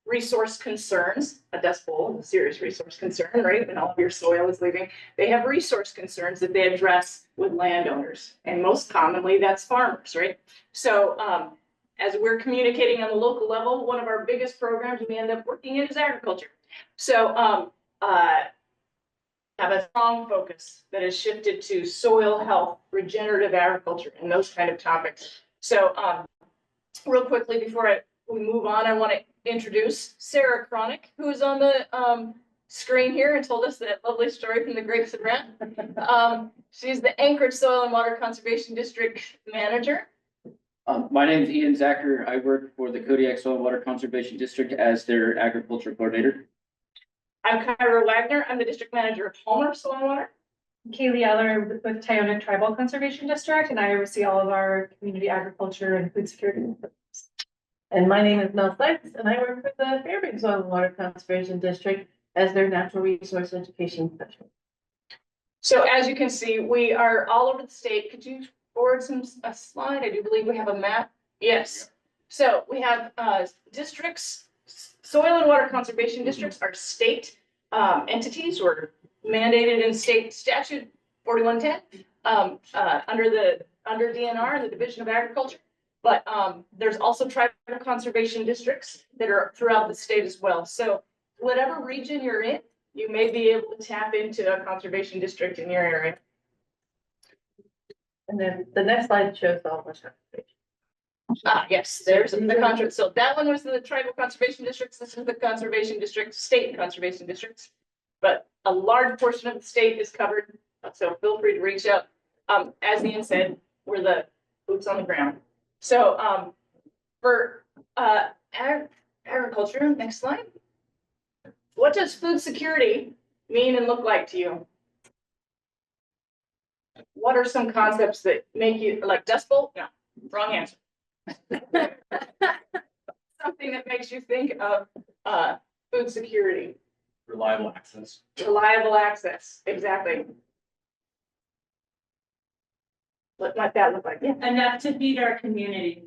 resource concerns, a dust bowl, a serious resource concern, right? When all of your soil is leaving, they have resource concerns that they address with landowners. And most commonly that's farmers, right? So as we're communicating on the local level, one of our biggest programs we end up working in is agriculture. So have a strong focus that has shifted to soil health, regenerative agriculture, and those kind of topics. So real quickly before we move on, I want to introduce Sarah Cronick, who is on the screen here and told us that lovely story from the Grapes of Wrath. She's the Anchorage Soil and Water Conservation District Manager. My name is Ian Zacher. I work for the Kodiak Soil and Water Conservation District as their agriculture coordinator. I'm Kyra Wagner. I'm the district manager of Homer Soil and Water. Kaylee Eller with Tyonek Tribal Conservation District, and I oversee all of our community agriculture and food security. And my name is Mel Sykes, and I work for the Fairbanks Soil and Water Conservation District as their natural resource education specialist. So as you can see, we are all over the state. Could you forward a slide? I do believe we have a map. Yes. So we have districts. Soil and water conservation districts are state entities or mandated in state statute 4110 under DNR, the Division of Agriculture. But there's also tribal conservation districts that are throughout the state as well. So whatever region you're in, you may be able to tap into a conservation district in your area. And then the next slide shows all of our conservation. Yes, there's the contract. So that one was the tribal conservation districts. This is the conservation district, state conservation districts. But a large portion of the state is covered. So feel free to reach out. As Ian said, we're the boots on the ground. So for agriculture, next slide. What does food security mean and look like to you? What are some concepts that make you like Dust Bowl? No, wrong answer. Something that makes you think of food security, Reliable access. reliable access, exactly. What might that look like? Yeah, Enough to feed our community.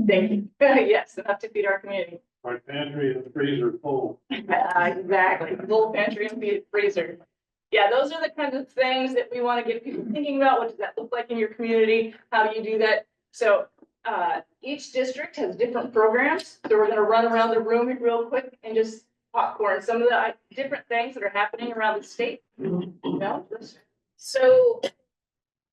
thank you. Yes, enough to feed our community. My pantry and freezer full. Exactly, full pantry and freezer. Yeah, those are the kinds of things that we want to get people thinking about. What does that look like in your community? How do you do that? So each district has different programs. So we're gonna run around the room real quick and just popcorn some of the different things that are happening around the state. No? So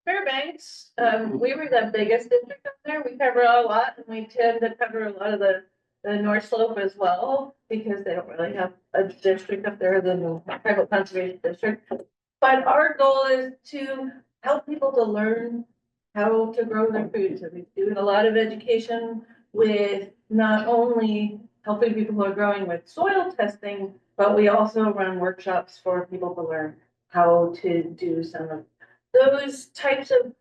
Fairbanks, we were the biggest district up there. We cover a lot and we tend to cover a lot of the North Slope as well, because they don't really have a district up there than the tribal conservation district. But our goal is to help people to learn how to grow their food. So we do a lot of education with not only helping people who are growing with soil testing, but we also run workshops for people to learn how to do some of those types of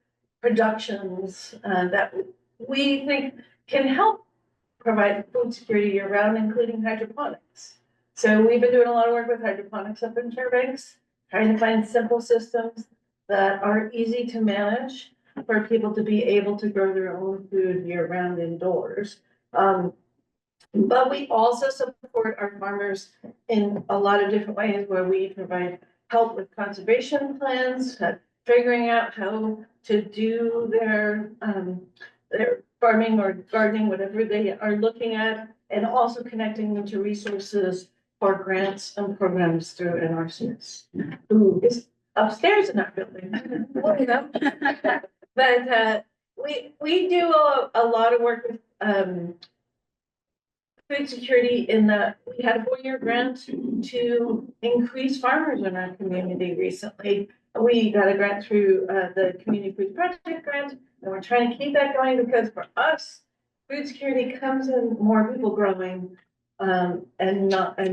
productions that we think can help provide food security year round, including hydroponics. So we've been doing a lot of work with hydroponics up in Fairbanks, trying to find simple systems that are easy to manage for people to be able to grow their own food year round indoors. But we also support our farmers in a lot of different ways, where we provide help with conservation plans, figuring out how to do their farming or gardening, whatever they are looking at, and also connecting them to resources for grants and programs through NRCS, who is upstairs in our building. But we do a lot of work with food security in that we had a 4-year grant to increase farmers in our community recently. We got a grant through the Community Food Project grant, and we're trying to keep that going, because for us, food security comes in more people growing and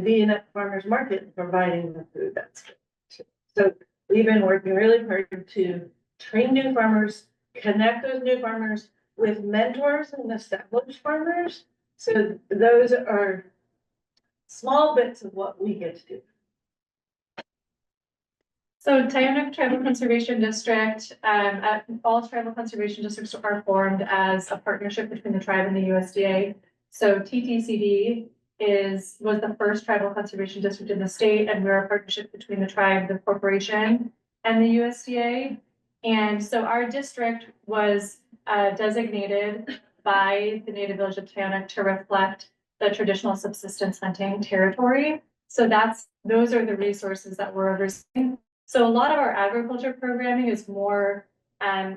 being at the farmers market and providing the food that's good. So we've been working really hard to train new farmers, connect those new farmers with mentors and established farmers. So those are small bits of what we get to do. So Tyonek Tribal Conservation District, all tribal conservation districts are formed as a partnership between the tribe and the USDA. So TTCD was the first tribal conservation district in the state, and we're a partnership between the tribe, the corporation, and the USDA. And so our district was designated by the Native Village of Tyonek to reflect the traditional subsistence hunting territory. So those are the resources that we're overseeing. So a lot of our agriculture programming is more,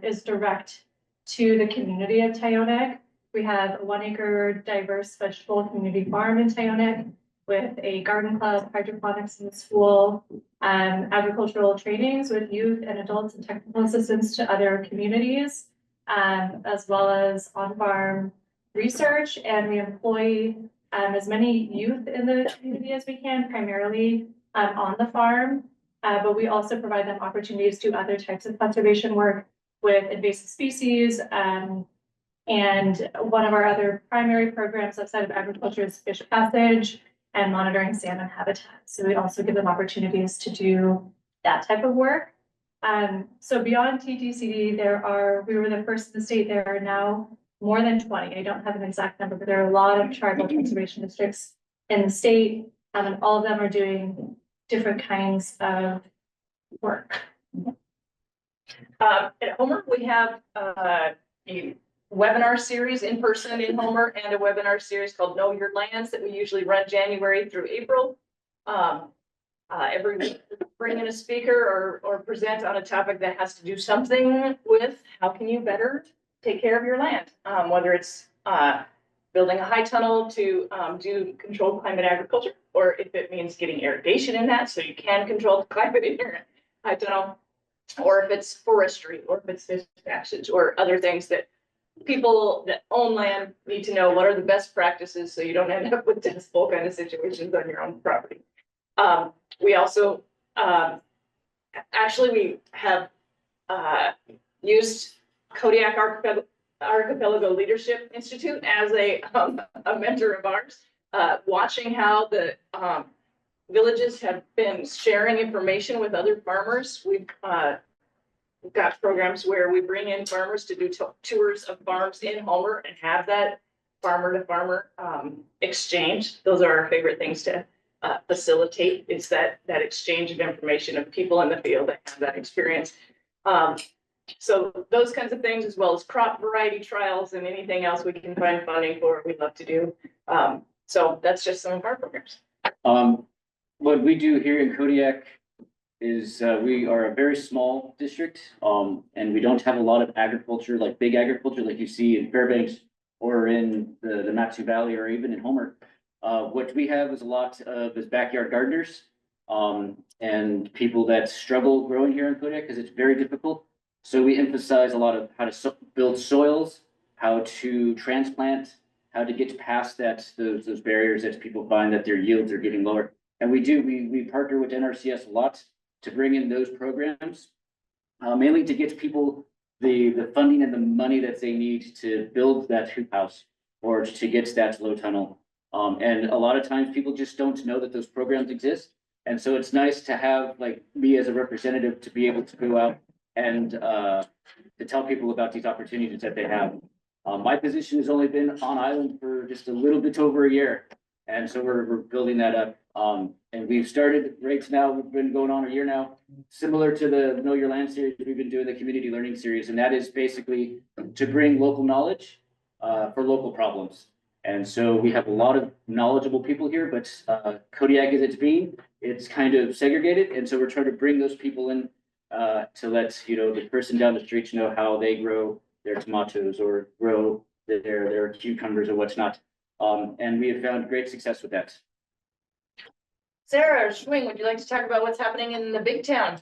is direct to the community of Tyonek. We have a 1-acre diverse vegetable community farm in Tyonek with a garden club, hydroponics in the school, agricultural trainings with youth and adults and technical assistance to other communities, as well as on-farm research. And we employ as many youth in the community as we can, primarily on the farm. But we also provide them opportunities to do other types of conservation work with invasive species. And one of our other primary programs outside of agriculture is fish passage and monitoring salmon habitat. So we also give them opportunities to do that type of work. So beyond TTCD, we were the first in the state. There are now more than 20. I don't have an exact number, but there are a lot of tribal conservation districts in the state, and all of them are doing different kinds of work. At Homer, we have a webinar series in person in Homer, and a webinar series called Know Your Lands that we usually run January through April. Every week, bring in a speaker or present on a topic that has to do something with how can you better take care of your land, whether it's building a high tunnel to do controlled climate agriculture, or if it means getting irrigation in that so you can control the climate in your high tunnel, or if it's forestry, or if it's fish passage, or other things that people that own land need to know. What are the best practices so you don't end up with Dust Bowl kind of situations on your own property. We also we have used Kodiak Archipelago Leadership Institute as a mentor of ours. watching how the, villages have been sharing information with other farmers. We've got programs where we bring in farmers to do tours of farms in Homer and have that farmer to farmer exchange. Those are our favorite things to facilitate, is that exchange of information of people in the field that have that experience. So those kinds of things, as well as crop variety trials and anything else we can find funding for, we'd love to do. So that's just some of our programs. What we do here in Kodiak is we are a very small district, and we don't have a lot of agriculture, like big agriculture, like you see in Fairbanks or in the Matsu Valley or even in Homer. What we have is a lot of is backyard gardeners, and people that struggle growing here in Kodiak because it's very difficult. So we emphasize a lot of how to build soils, how to transplant, how to get past those barriers that people find that their yields are getting lower. And we partner with NRCS a lot to bring in those programs, mainly to get people the funding and the money that they need to build that hoop house or to get that low tunnel. And a lot of times people just don't know that those programs exist. And so it's nice to have like me as a representative to be able to go out and to tell people about these opportunities that they have. My position has only been on island for just a little bit over a year. And so we're building that up. And we've started right now, we've been going on a year now, similar to the Know Your Land series, we've been doing the community learning series, and that is basically to bring local knowledge for local problems. And so we have a lot of knowledgeable people here, but Kodiak as it's being, it's kind of segregated. And so we're trying to bring those people in to let, you know, the person down the street know how they grow their tomatoes or grow their cucumbers or what's not. And we have found great success with that. Sarah or Schwing, would you like to talk about what's happening in the big town?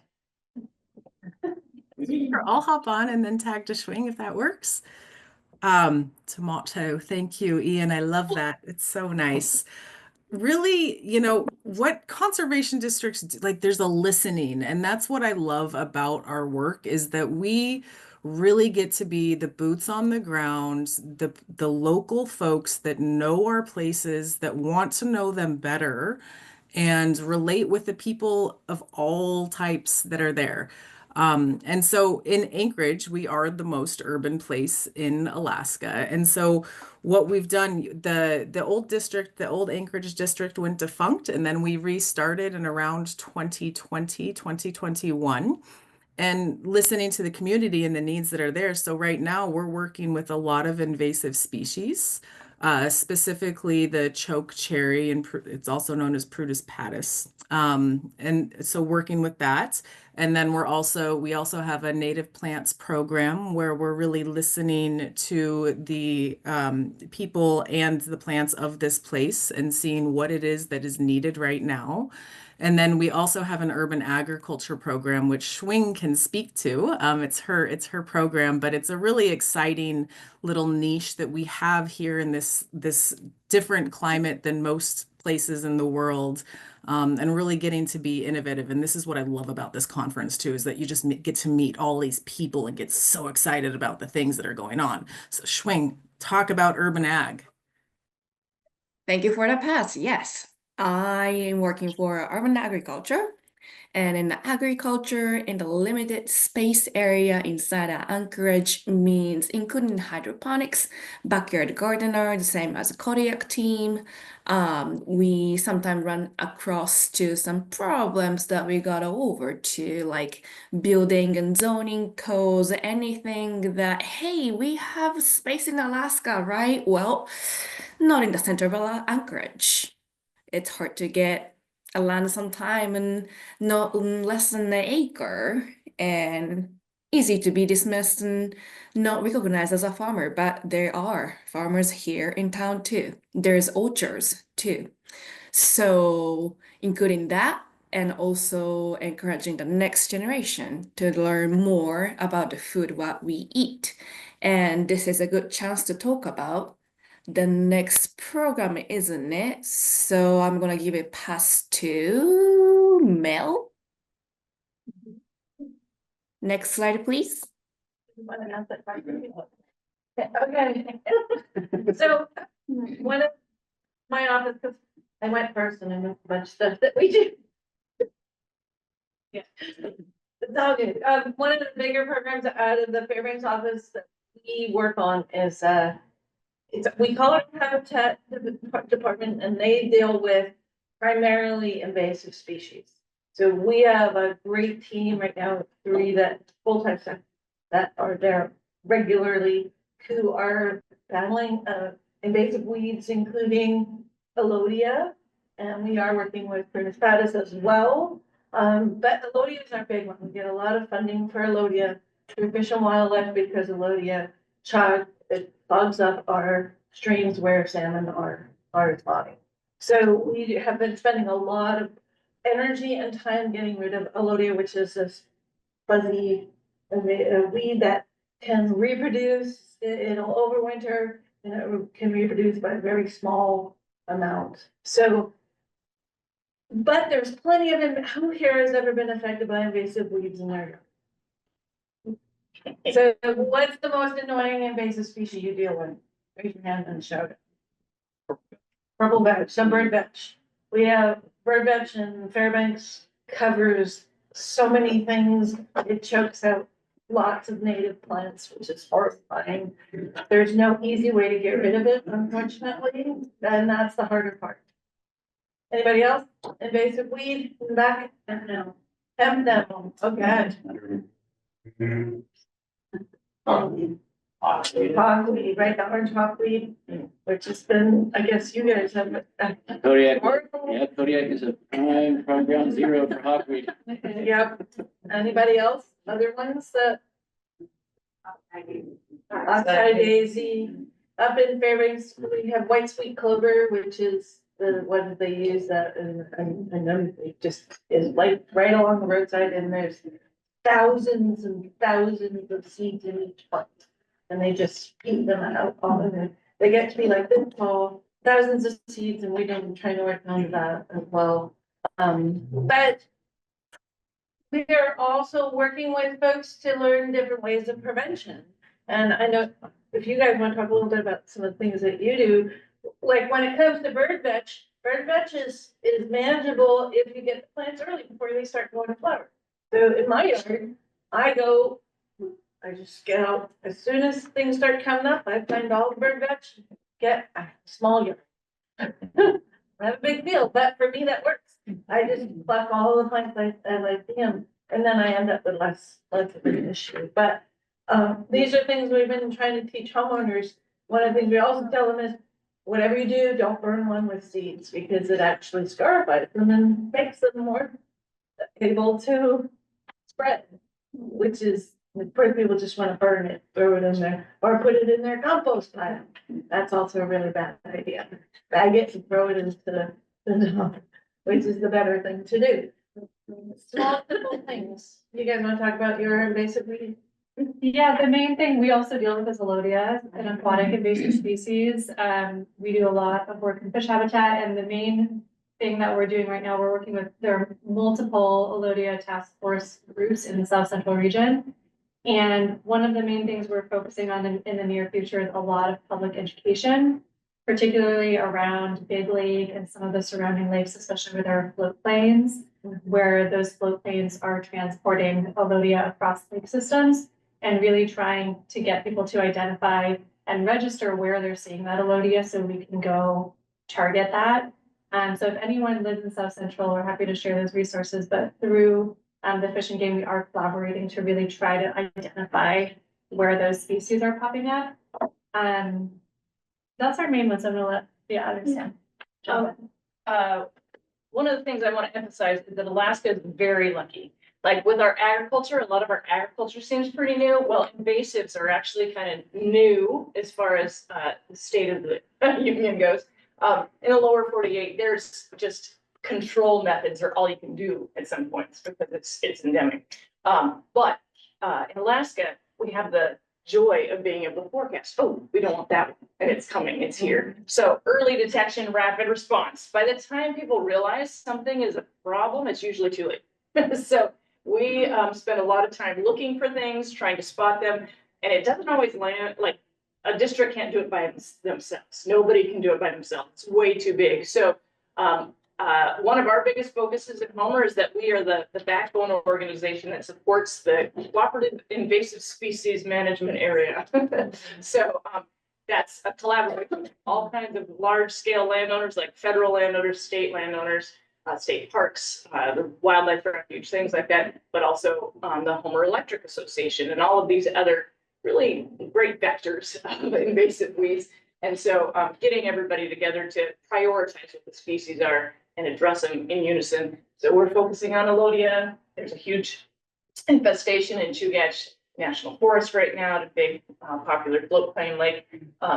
Sure, I'll hop on and then tag to Schwing if that works. Tomato, thank you, Ian. I love that. It's so nice. Really, you know, what conservation districts do, like there's a listening, and that's what I love about our work is that we really get to be the boots on the ground, the local folks that know our places, that want to know them better and relate with the people of all types that are there. And so in Anchorage, we are the most urban place in Alaska. And so what we've done, the old district, the old Anchorage district went defunct, and then we restarted in around 2020, 2021. And listening to the community and the needs that are there. So right now we're working with a lot of invasive species, specifically the choke cherry, and it's also known as Prudus patus. And so working with that. And then we also have a native plants program where we're really listening to the people and the plants of this place and seeing what it is that is needed right now. And then we also have an urban agriculture program, which Schwing can speak to. It's her program, but it's a really exciting little niche that we have here in this different climate than most places in the world, and really getting to be innovative. And this is what I love about this conference too, is that you just get to meet all these people and get so excited about the things that are going on. So Schwing, talk about urban ag. Thank you for the pass. Yes, I am working for urban agriculture. And in the agriculture, in the limited space area inside of Anchorage means including hydroponics, backyard gardener, the same as a Kodiak team. We sometimes run across to some problems that we got over to, like building and zoning codes, anything that, hey, we have space in Alaska, right? Well, not in the center of Anchorage. It's hard to get a land sometime and not less than an acre, and easy to be dismissed and not recognized as a farmer. But there are farmers here in town too. There's orchards too. So including that, and also encouraging the next generation to learn more about the food what we eat. And this is a good chance to talk about the next program, isn't it? So I'm gonna give it pass to Mel. Next slide, please. Okay. So one of my office, because I went first and I know a bunch of stuff that we do. Yeah. It's all good. One of the bigger programs out of the Fairbanks office that we work on is, we call it Habitat Department, and they deal with primarily invasive species. So we have a great team right now, 3 that full-time staff that are there regularly, who are battling invasive weeds, including Alodia. And we are working with Pernistatus as well. But Alodia is our big one. We get a lot of funding for Alodia through Fish and Wildlife, because Alodia it clogs up our streams where salmon are spawning. So we have been spending a lot of energy and time getting rid of Alodia, which is this fuzzy weed that can reproduce. It'll overwinter, and it can reproduce by a very small amount. So, but there's plenty of them. Who here has ever been affected by invasive weeds in their yard? So what's the most annoying invasive species you deal with? Raise your hand and shout it. Purple vetch, some bird vetch. We have bird vetch in Fairbanks, covers so many things. It chokes out lots of native plants, which is horrifying. There's no easy way to get rid of it, unfortunately, and that's the harder part. Anybody else? Invasive weed in the back? No. No. Oh, God. Hawkweed, right, the orange hawkweed, which has been, I guess you guys have. Kodiak, yeah, Kodiak is a prime ground zero for hawkweed. Yep. Anybody else? Other ones that? Oxeye daisy. Up in Fairbanks, we have white sweet clover, which is the one that they use that, and then it just is like right along the roadside, and there's thousands and thousands of seeds in each plant. And they just speed them out all of it. They get to be like this tall, thousands of seeds, and we've been trying to work on that as well. But we are also working with folks to learn different ways of prevention. And I know if you guys want to talk a little bit about some of the things that you do, like when it comes to bird vetch is manageable if you get the plants early before they start going to flower. So in my yard, I just get out, as soon as things start coming up, I find all the bird vetch, get a small yard. I have a big field, but for me, that works. I just pluck all the plants as I see them, and then I end up with less of an issue. But these are things we've been trying to teach homeowners. One of the things we also tell them is, whatever you do, don't burn one with seeds, because it actually scarifies them and makes them more able to spread, which is, people just want to burn it, throw it in there, or put it in their compost pile. That's also a really bad idea. Bag it and throw it into the dump, which is the better thing to do. Small, simple things. You guys want to talk about your invasive weed? Yeah, the main thing we also deal with is Alodia, an aquatic invasive species. We do a lot of work in fish habitat, and the main thing that we're doing right now, we're working with, there are multiple Alodia task force groups in the South Central region. And one of the main things we're focusing on in the near future is a lot of public education, particularly around Big Lake and some of the surrounding lakes, especially with our floatplains, where those floatplains are transporting Alodia across lake systems, and really trying to get people to identify and register where they're seeing that Alodia so we can go target that. So if anyone lives in South Central, we're happy to share those resources, but through the Fish and Game, we are collaborating to really try to identify where those species are popping up. That's our main ones. I'm gonna let the others. One of the things I want to emphasize is that Alaska is very lucky. Like with our agriculture, a lot of our agriculture seems pretty new. Well, invasives are actually kind of new as far as the state of the union goes. In the lower 48, there's just control methods are all you can do at some points because it's endemic. But in Alaska, we have the joy of being able to forecast. Oh, we don't want that one, and it's coming, it's here. So early detection, rapid response. By the time people realize something is a problem, it's usually too late. So we spend a lot of time looking for things, trying to spot them, and it doesn't always land like a district can't do it by themselves. Nobody can do it by themselves. It's way too big. So one of our biggest focuses at Homer is that we are the backbone organization that supports the cooperative invasive species management area. So that's a collaboration with all kinds of large scale landowners, like federal landowners, state landowners, state parks, the wildlife refuge, things like that, but also the Homer Electric Association and all of these other really great vectors of invasive weeds. And so getting everybody together to prioritize what the species are and address them in unison. So we're focusing on Alodia. There's a huge infestation in Chugach National Forest right now, at a big popular floatplain lake.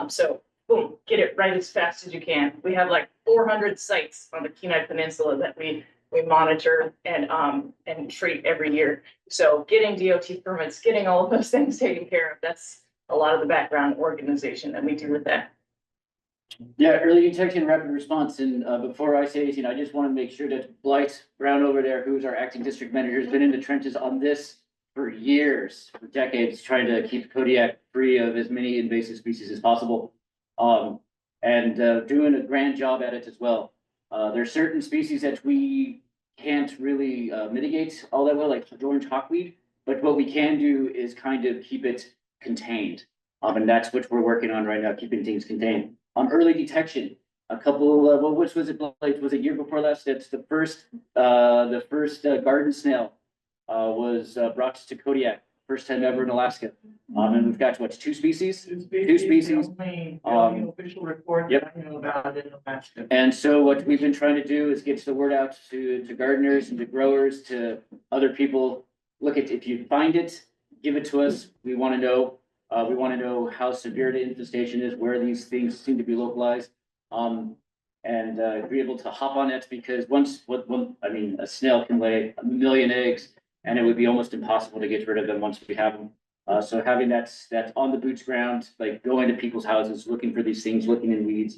So boom, get it right as fast as you can. We have like 400 sites on the Kenai Peninsula that we monitor and treat every year. So getting DOT permits, getting all of those things taken care of, that's a lot of the background organization that we do with that. Yeah, early detection, rapid response. And before I say anything, I just want to make sure that Blight Brown over there, who's our acting district manager, has been in the trenches on this for years, for decades, trying to keep Kodiak free of as many invasive species as possible. And doing a grand job at it as well. There are certain species that we can't really mitigate all that well, like orange hawkweed, but what we can do is kind of keep it contained. And that's what we're working on right now, keeping things contained. On early detection, a couple of, well, which was it, like, was it year before last? That's the first garden snail was brought to Kodiak, first time ever in Alaska. And we've got, what, two species? Two species. Official report. Yep. I know about it in Alaska. And so what we've been trying to do is get the word out to gardeners and to growers, to other people. Look at, if you find it, give it to us. We want to know. We want to know how severe the infestation is, where these things seem to be localized. And be able to hop on it, because a snail can lay 1 million eggs, and it would be almost impossible to get rid of them once we have them. So having that's on the boots ground, like going to people's houses, looking for these things, looking in weeds,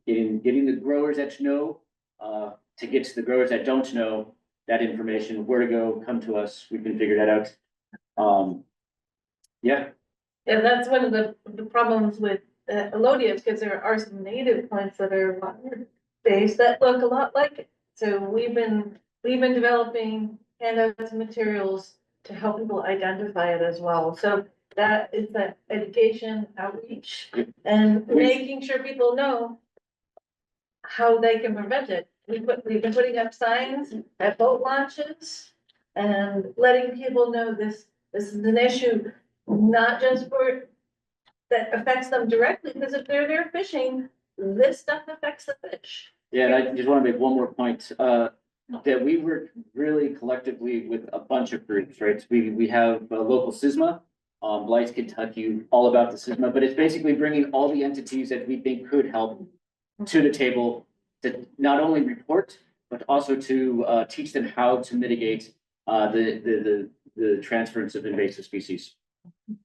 getting the growers that know, to get to the growers that don't know that information, where to go, come to us. We can figure that out. Yeah. And that's one of the problems with Alodia, because there are some native plants that are water-based that look a lot like it. So we've been developing handouts and materials to help people identify it as well. So that is the education outreach and making sure people know how they can prevent it. We've been putting up signs at boat launches and letting people know this is an issue, not just for that affects them directly, because if they're there fishing, this stuff affects the fish. Yeah, and I just want to make one more point, that we work really collectively with a bunch of groups, right? We have a local SISMA, Blythe can tell you all about the SISMA, but it's basically bringing all the entities that we think could help to the table to not only report, but also to teach them how to mitigate the transference of invasive species.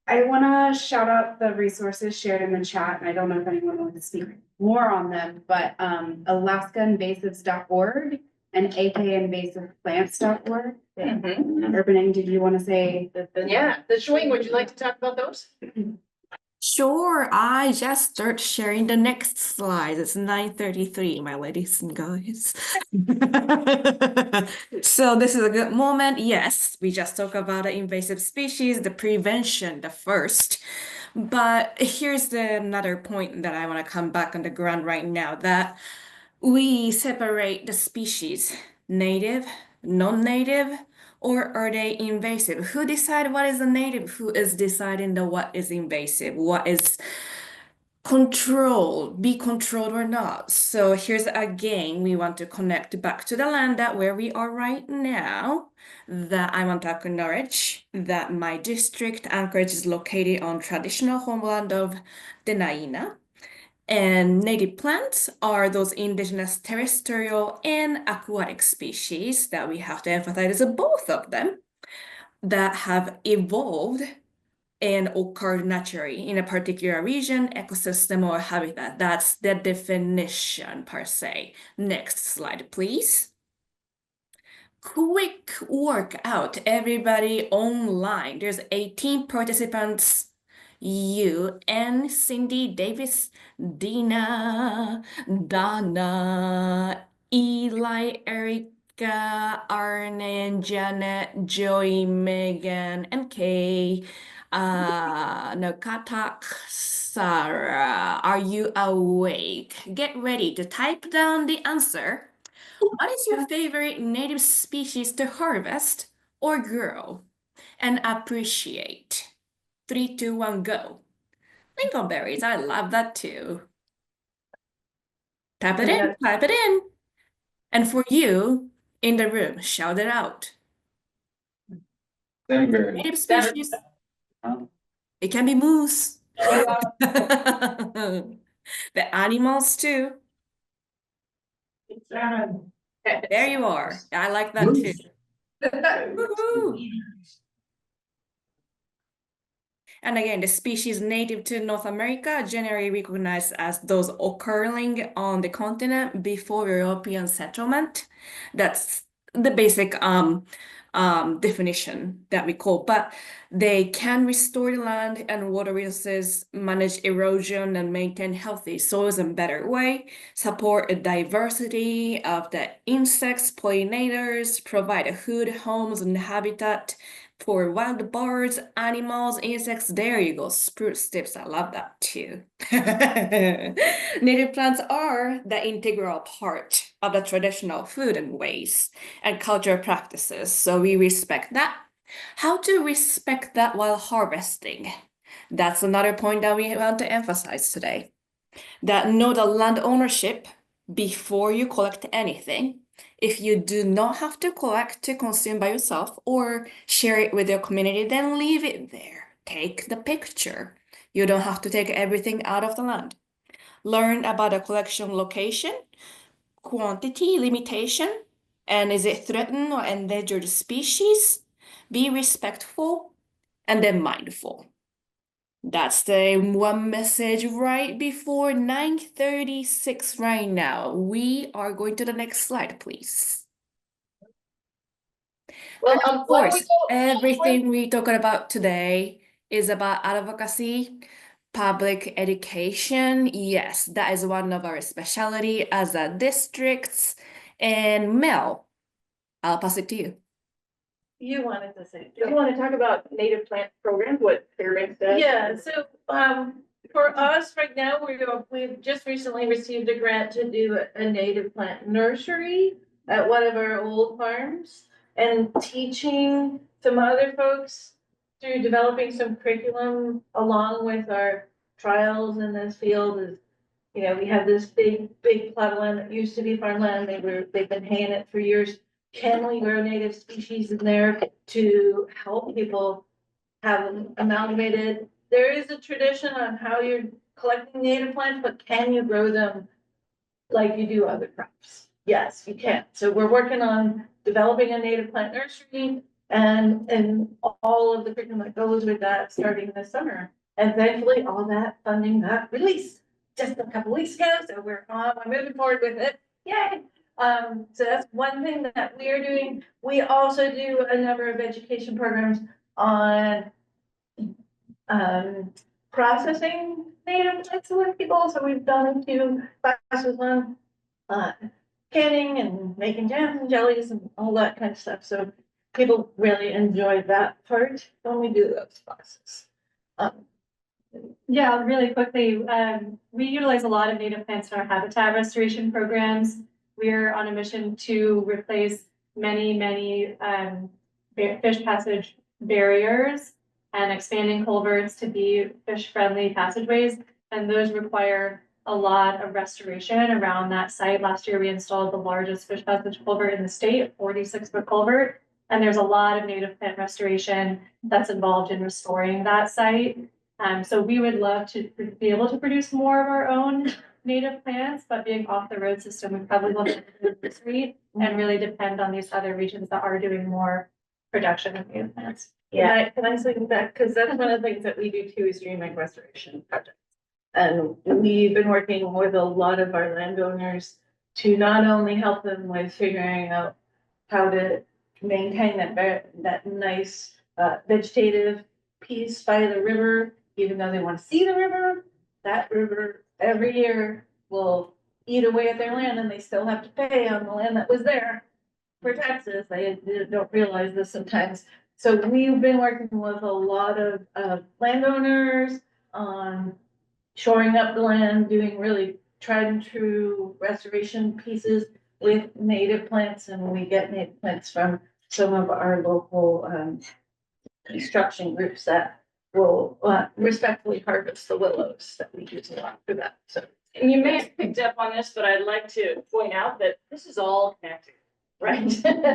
I want to shout out the resources shared in the chat, and I don't know if anyone wants to speak more on them, but alaskainvasives.org and akainvasiveplants.org. Urbaning, did you want to say? Yeah, the Schwing, would you like to talk about those? Sure, I just start sharing the next slide. It's 9:33, my ladies and guys. So this is a good moment. Yes, we just talked about the invasive species, the prevention, the first. But here's another point that I want to come back on the ground right now, that we separate the species, native, non-native, or are they invasive? Who decide what is a native? Who is deciding what is invasive? What is controlled, be controlled or not? So here's again, we want to connect back to the land that where we are right now, that I want to acknowledge that my district, Anchorage, is located on traditional homeland of the Naina. And native plants are those indigenous terrestrial and aquatic species that we have to emphasize both of them that have evolved and occurred naturally in a particular region, ecosystem, or habitat. That's the definition per se. Next slide, please. Quick workout, everybody online. There's 18 participants you and Cindy, Davis, Dina, Donna, Eli, Erica, Arne, Janet, Joey, Megan, and Kay. Nakatak, Sarah, are you awake? Get ready to type down the answer. What is your favorite native species to harvest or grow and appreciate? 3, 2, 1, go. Lingonberries, I love that too. Type it in, type it in. And for you in the room, shout it out. Native species. It can be moose. The animals too. There you are. I like that too. Woohoo. And again, the species native to North America, generally recognized as those occurring on the continent before European settlement. That's the basic definition that we call, but they can restore the land and water resources, manage erosion and maintain healthy soils in a better way, support a diversity of the insects, pollinators, provide food, homes, and habitat for wild birds, animals, insects. There you go, spruce tips. I love that too. Native plants are the integral part of the traditional food and ways and cultural practices, so we respect that. How to respect that while harvesting? That's another point that we want to emphasize today. That know the land ownership before you collect anything. If you do not have to collect to consume by yourself or share it with your community, then leave it there. Take the picture. You don't have to take everything out of the land. Learn about the collection location, quantity limitation, and is it threatened or endangered species? Be respectful and then mindful. That's the one message right before 9:36 right now. We are going to the next slide, please. Well, And of course, everything we talked about today is about advocacy, public education. Yes, that is one of our specialty as a districts. And Mel, I'll pass it to you. You wanted to say. Do you want to talk about native plant programs, what Fairbanks does? Yeah, so, for us right now, we've just recently received a grant to do a native plant nursery at one of our old farms and teaching some other folks through developing some curriculum along with our trials in this field is, you know, we have this big plot of land that used to be farmland. They've been haying it for years. Can we grow native species in there to help people have them amalgamated? There is a tradition on how you're collecting native plants, but can you grow them like you do other crops? Yes, you can. So we're working on developing a native plant nursery and all of the curriculum that goes with that starting this summer. And thankfully, all that funding got released just a couple weeks ago. So we're moving forward with it. Yay! So that's one thing that we are doing. We also do a number of education programs on processing native plants with people. So we've done a few classes on canning and making jams and jellies and all that kind of stuff. So people really enjoy that part when we do those classes. Yeah, really quickly, we utilize a lot of native plants in our habitat restoration programs. We're on a mission to replace many fish passage barriers and expanding culverts to be fish-friendly passageways. And those require a lot of restoration around that site. Last year, we installed the largest fish passage culvert in the state, 46-foot culvert. And there's a lot of native plant restoration that's involved in restoring that site. So we would love to be able to produce more of our own native plants, but being off the road system, we probably will have to do this rate and really depend on these other regions that are doing more production of native plants. Yeah, can I say that? Because that's one of the things that we do too is stream link restoration projects. And we've been working with a lot of our landowners to not only help them with figuring out how to maintain that nice vegetative piece by the river even though they want to see the river, that river every year will eat away at their land and they still have to pay on the land that was there for taxes. They don't realize this sometimes. So we've been working with a lot of landowners on shoring up the land, doing really tried and true restoration pieces with native plants, and we get native plants from some of our local construction groups that will respectfully harvest the willows that we use a lot for that, so. And you may have picked up on this, but I'd like to point out that this is all connected, right?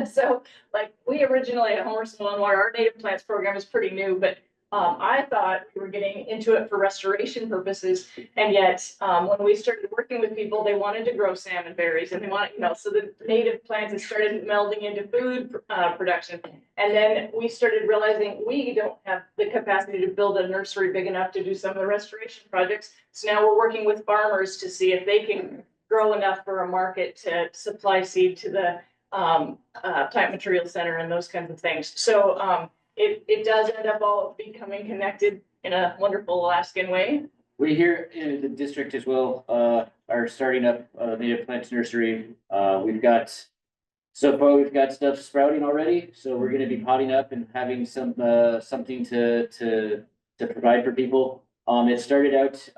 So like we originally at Homerson Illinois, our native plants program is pretty new, but I thought we were getting into it for restoration purposes. And yet, when we started working with people, they wanted to grow salmon berries and they want, so the native plants had started melding into food production. And then we started realizing we don't have the capacity to build a nursery big enough to do some of the restoration projects. So now we're working with farmers to see if they can grow enough for a market to supply seed to the plant material center and those kinds of things. So, it does end up all becoming connected in a wonderful Alaskan way. We here in the district as well, are starting up a native plants nursery. We've got stuff sprouting already, so we're gonna be potting up and having something to provide for people. It started out,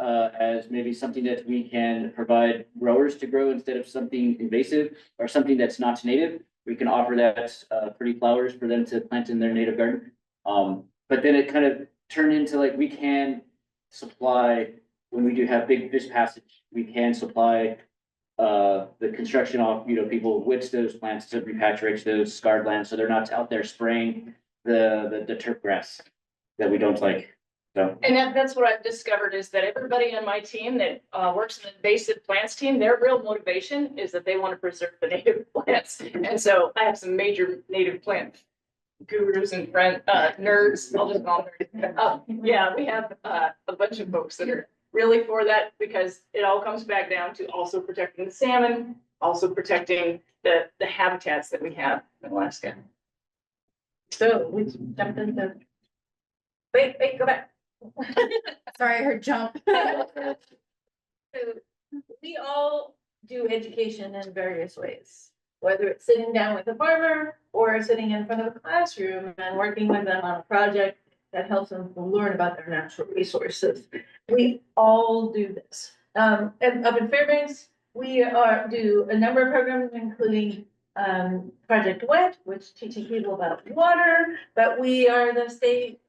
as maybe something that we can provide growers to grow instead of something invasive or something that's not native. We can offer that, pretty flowers for them to plant in their native garden. But then it kind of turned into like, we can supply, when we do have big fish passage, we can supply the construction of, people with those plants to repatriate those scarred lands, so they're not out there spraying the turf grass that we don't like. So. And that's what I've discovered is that everybody on my team that works in the invasive plants team, their real motivation is that they want to preserve the native plants. And so I have some major native plant gurus and nerds, I'll just call them nerds. Yeah, we have a bunch of folks that are really for that, because it all comes back down to also protecting the salmon, also protecting the habitats that we have in Alaska. So we jumped into. Wait, go back. Sorry, I heard jump. So we all do education in various ways, whether it's sitting down with a farmer or sitting in front of a classroom and working with them on a project that helps them to learn about their natural resources. We all do this. And up in Fairbanks, we do a number of programs, including Project Wet, which teaches people about water, but we are the state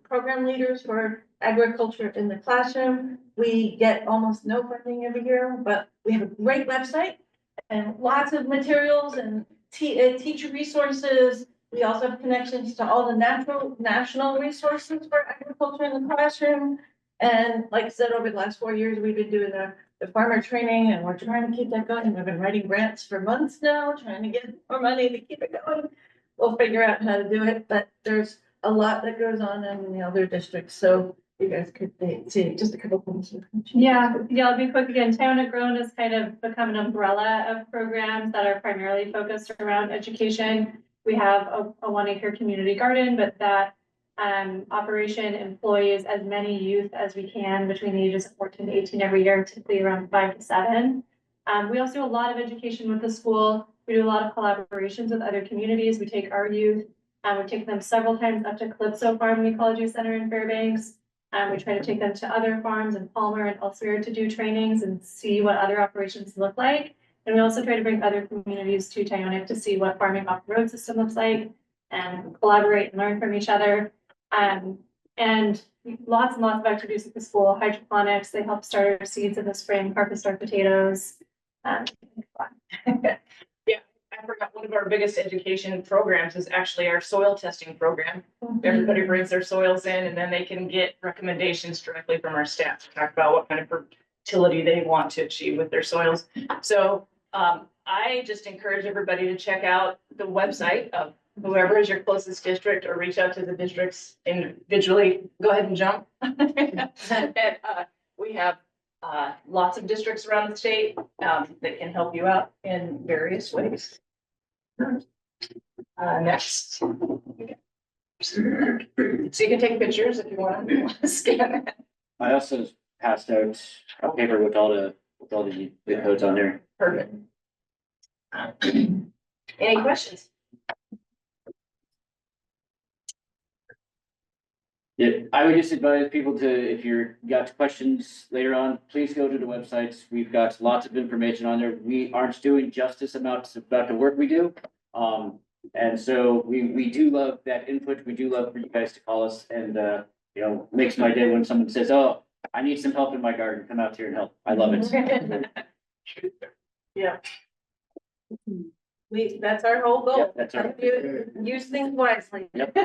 program leaders for agriculture in the classroom. We get almost no funding every year, but we have a great website and lots of materials and teacher resources. We also have connections to all the national resources for agriculture in the classroom. And like I said, over the last 4 years, we've been doing the farmer training, and we're trying to keep that going. We've been writing grants for months now, trying to get more money to keep it going. We'll figure out how to do it, but there's a lot that goes on in the other districts, so you guys could see just a couple things. Yeah, I'll be quick again. Tyonek Grown has kind of become an umbrella of programs that are primarily focused around education. We have a 1 acre community garden, but that operation employs as many youth as we can between the ages of 14 to 18 every year, typically around 5 to 7. We also do a lot of education with the school. We do a lot of collaborations with other communities. We take our youth. We take them several times up to Calypso Farm and Ecology Center in Fairbanks. We try to take them to other farms in Palmer and elsewhere to do trainings and see what other operations look like. And we also try to bring other communities to Tyonek to see what farming off the road system looks like and collaborate and learn from each other. And lots and lots of activities at the school. Hydroponics, they help start our seeds in the spring, harvest our potatoes. I forgot, one of our biggest education programs is actually our soil testing program. Everybody brings their soils in and then they can get recommendations directly from our staff to talk about what kind of fertility they want to achieve with their soils. So I just encourage everybody to check out the website of whoever is your closest district, or reach out to the districts individually. Go ahead and jump. And we have lots of districts around the state that can help you out in various ways. Next. So you can take pictures if you want to scan it. I also passed out a paper with all the codes on there. Perfect. Any questions? Yeah, I would just advise people to, if you're got questions later on, please go to the websites. We've got lots of information on there. We aren't doing justice about the work we do. And so we do love that input. We do love for you guys to call us and, you know, makes my day when someone says, oh, I need some help in my garden. Come out here and help. I love it. Yeah. That's our whole goal. Yep, that's our- Use things wisely. Yep.